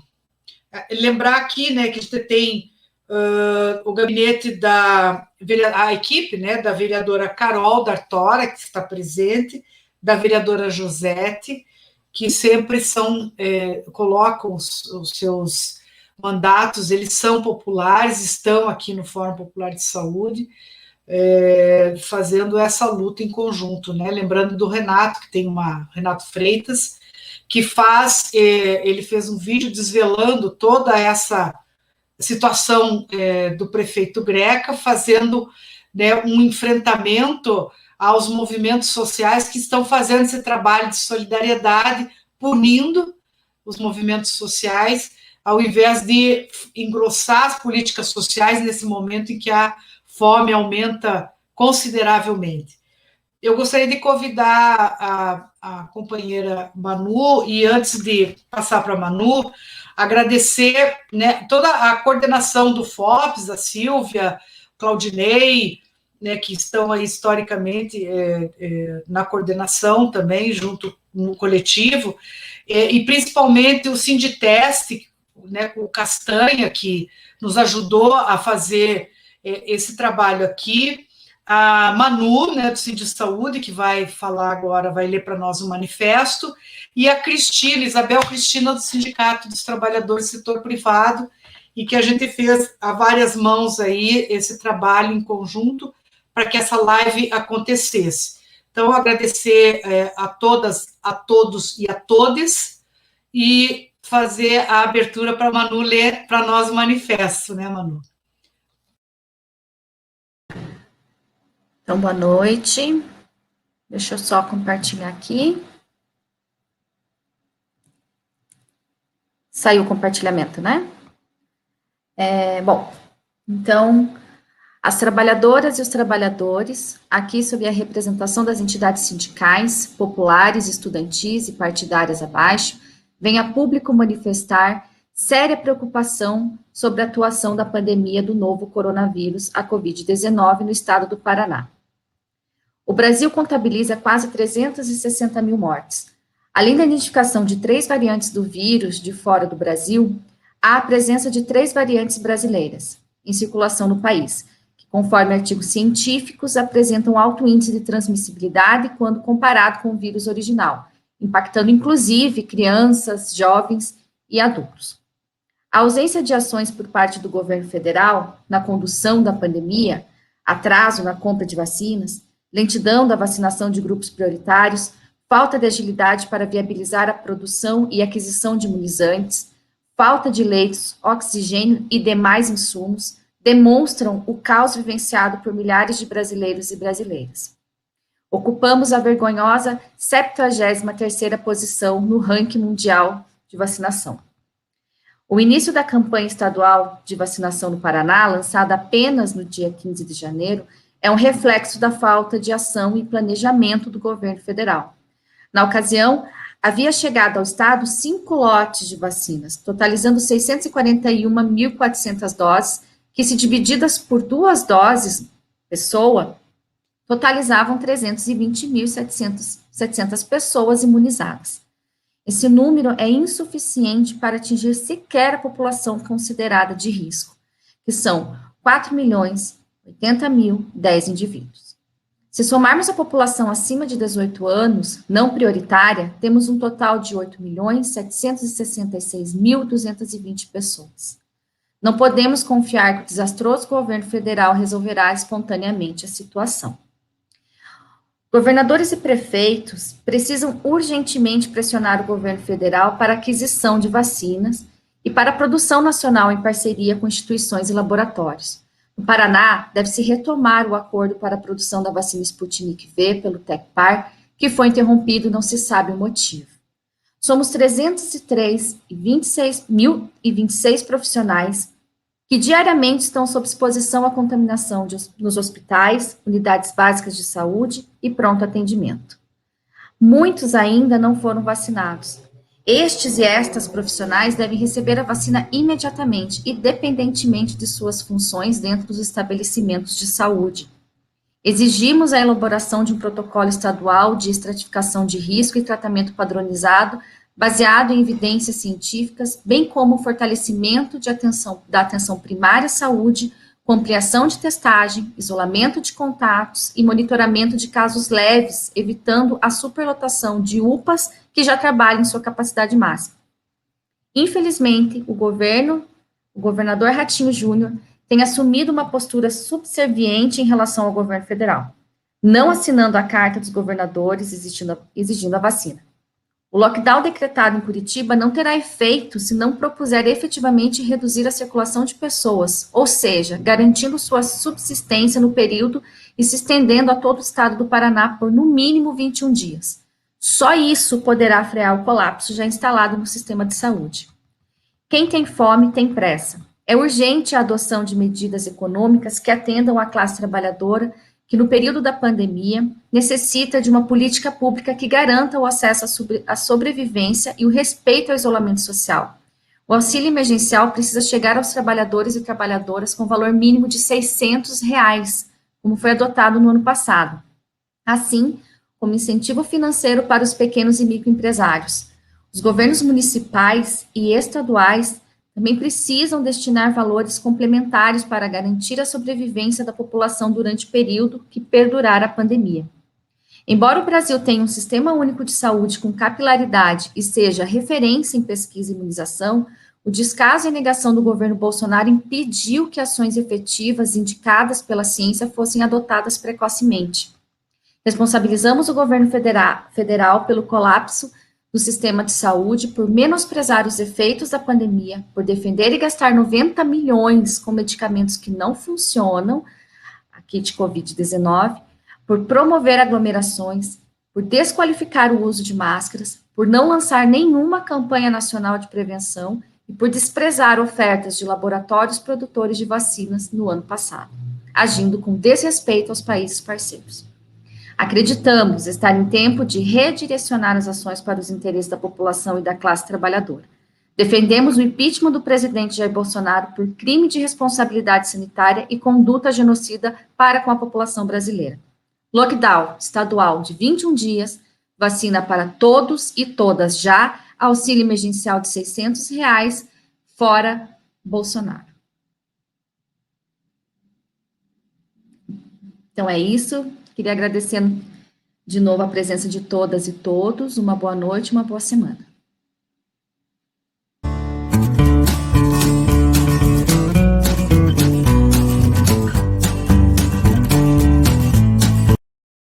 lembrar aqui, né, que a gente tem o gabinete a equipe, né, da vereadora Carol D'Artora, que está presente, da vereadora Josete, que sempre colocam os seus mandatos, eles são populares, estão aqui no Fórum Popular de Saúde, fazendo essa luta em conjunto, né, lembrando do Renato, que tem Renato Freitas, que ele fez um vídeo desvelando toda essa situação do prefeito Greca, fazendo, né, um enfrentamento aos movimentos sociais que estão fazendo esse trabalho de solidariedade, punindo os movimentos sociais, ao invés de engrossar as políticas sociais nesse momento em que a fome aumenta consideravelmente. Eu gostaria de convidar a companheira Manu, e antes de passar para a Manu, agradecer, né, toda a coordenação do FOPS, a Silvia, Claudinei, né, que estão aí historicamente na coordenação também, junto no coletivo, e principalmente o Sinditeste, né, com o Castanha, que nos ajudou a fazer esse trabalho aqui. A Manu, né, do Cid Saúde, que vai falar agora, vai ler para nós o manifesto, e a Cristina, Isabel Cristina, do Sindicato dos Trabalhadores do Setor Privado, e que a gente fez a várias mãos aí esse trabalho em conjunto para que essa live acontecesse. Então, agradecer a todas, a todos e a todes, e fazer a abertura para a Manu ler para nós o manifesto, né, Manu? Então, boa noite. Deixa eu só compartilhar aqui. Saiu o compartilhamento, né? Bom, então, as trabalhadoras e os trabalhadores, aqui sob a representação das entidades sindicais, populares, estudantis e partidárias abaixo, vêm a público manifestar séria preocupação sobre a atuação da pandemia do novo coronavírus, a Covid-19, no estado do Paraná. O Brasil contabiliza quase 360 mil mortes. Além da identificação de 3 variantes do vírus de fora do Brasil, há a presença de 3 variantes brasileiras em circulação no país, que, conforme artigos científicos, apresentam alto índice de transmissibilidade quando comparado com o vírus original, impactando inclusive crianças, jovens e adultos. A ausência de ações por parte do governo federal na condução da pandemia, atraso na compra de vacinas, lentidão da vacinação de grupos prioritários, falta de agilidade para viabilizar a produção e aquisição de imunizantes, falta de leitos, oxigênio e demais insumos, demonstram o caos vivenciado por milhares de brasileiros e brasileiras. Ocupamos a vergonhosa 73ª posição no ranking mundial de vacinação. O início da campanha estadual de vacinação no Paraná, lançada apenas no dia 15 de janeiro, é um reflexo da falta de ação e planejamento do governo federal. Na ocasião, havia chegado ao estado 5 lotes de vacinas, totalizando 641.400 doses, que, se divididas por 2 doses pessoa, totalizavam 320.700 pessoas imunizadas. Esse número é insuficiente para atingir sequer a população considerada de risco, que são 4.080.010 indivíduos. Se somarmos a população acima de 18 anos, não prioritária, temos um total de 8.766.220 pessoas. Não podemos confiar que o desastroso governo federal resolverá espontaneamente a situação. Governadores e prefeitos precisam urgentemente pressionar o governo federal para a aquisição de vacinas e para a produção nacional em parceria com instituições e laboratórios. No Paraná, deve-se retomar o acordo para a produção da vacina Sputnik V pelo Tecpar, que foi interrompido e não se sabe o motivo. Somos 303.026 profissionais que diariamente estão sob exposição à contaminação nos hospitais, unidades básicas de saúde e pronto atendimento. Muitos ainda não foram vacinados. Estes e estas profissionais devem receber a vacina imediatamente, independentemente de suas funções dentro dos estabelecimentos de saúde. Exigimos a elaboração de um protocolo estadual de estratificação de risco e tratamento padronizado, baseado em evidências científicas, bem como o fortalecimento da atenção primária à saúde, com ampliação de testagem, isolamento de contatos e monitoramento de casos leves, evitando a superlotação de UPAs que já trabalham em sua capacidade máxima. Infelizmente, o governador Ratinho Júnior, tem assumido uma postura subserviente em relação ao governo federal, não assinando a carta dos governadores exigindo a vacina. O lockdown decretado em Curitiba não terá efeito se não propuser efetivamente reduzir a circulação de pessoas, ou seja, garantindo sua subsistência no período e se estendendo a todo o estado do Paraná por no mínimo 21 dias. Só isso poderá frear o colapso já instalado no sistema de saúde. Quem tem fome tem pressa. É urgente a adoção de medidas econômicas que atendam à classe trabalhadora, que no período da pandemia necessita de uma política pública que garanta o acesso à sobrevivência e o respeito ao isolamento social. O auxílio emergencial precisa chegar aos trabalhadores e trabalhadoras com valor mínimo de R$ 600, como foi adotado no ano passado, assim como incentivo financeiro para os pequenos e microempresários. Os governos municipais e estaduais também precisam destinar valores complementares para garantir a sobrevivência da população durante o período que perdurar a pandemia. Embora o Brasil tenha um sistema único de saúde com capilaridade e seja referência em pesquisa e imunização, o descaso e negação do governo Bolsonaro impediu que ações efetivas indicadas pela ciência fossem adotadas precocemente. Responsabilizamos o governo federal pelo colapso do sistema de saúde, por menosprezar os efeitos da pandemia, por defender e gastar 90 milhões com medicamentos que não funcionam, a kit Covid-19, por promover aglomerações, por desqualificar o uso de máscaras, por não lançar nenhuma campanha nacional de prevenção e por desprezar ofertas de laboratórios produtores de vacinas no ano passado, agindo com desrespeito aos países parceiros. Acreditamos estar em tempo de redirecionar as ações para os interesses da população e da classe trabalhadora. Defendemos o impeachment do presidente Jair Bolsonaro por crime de responsabilidade sanitária e conduta genocida para com a população brasileira. Lockdown estadual de 21 dias, vacina para todos e todas já, auxílio emergencial de R$600, fora Bolsonaro. Então é isso. Queria agradecer de novo a presença de todas e todos. Uma boa noite, uma boa semana.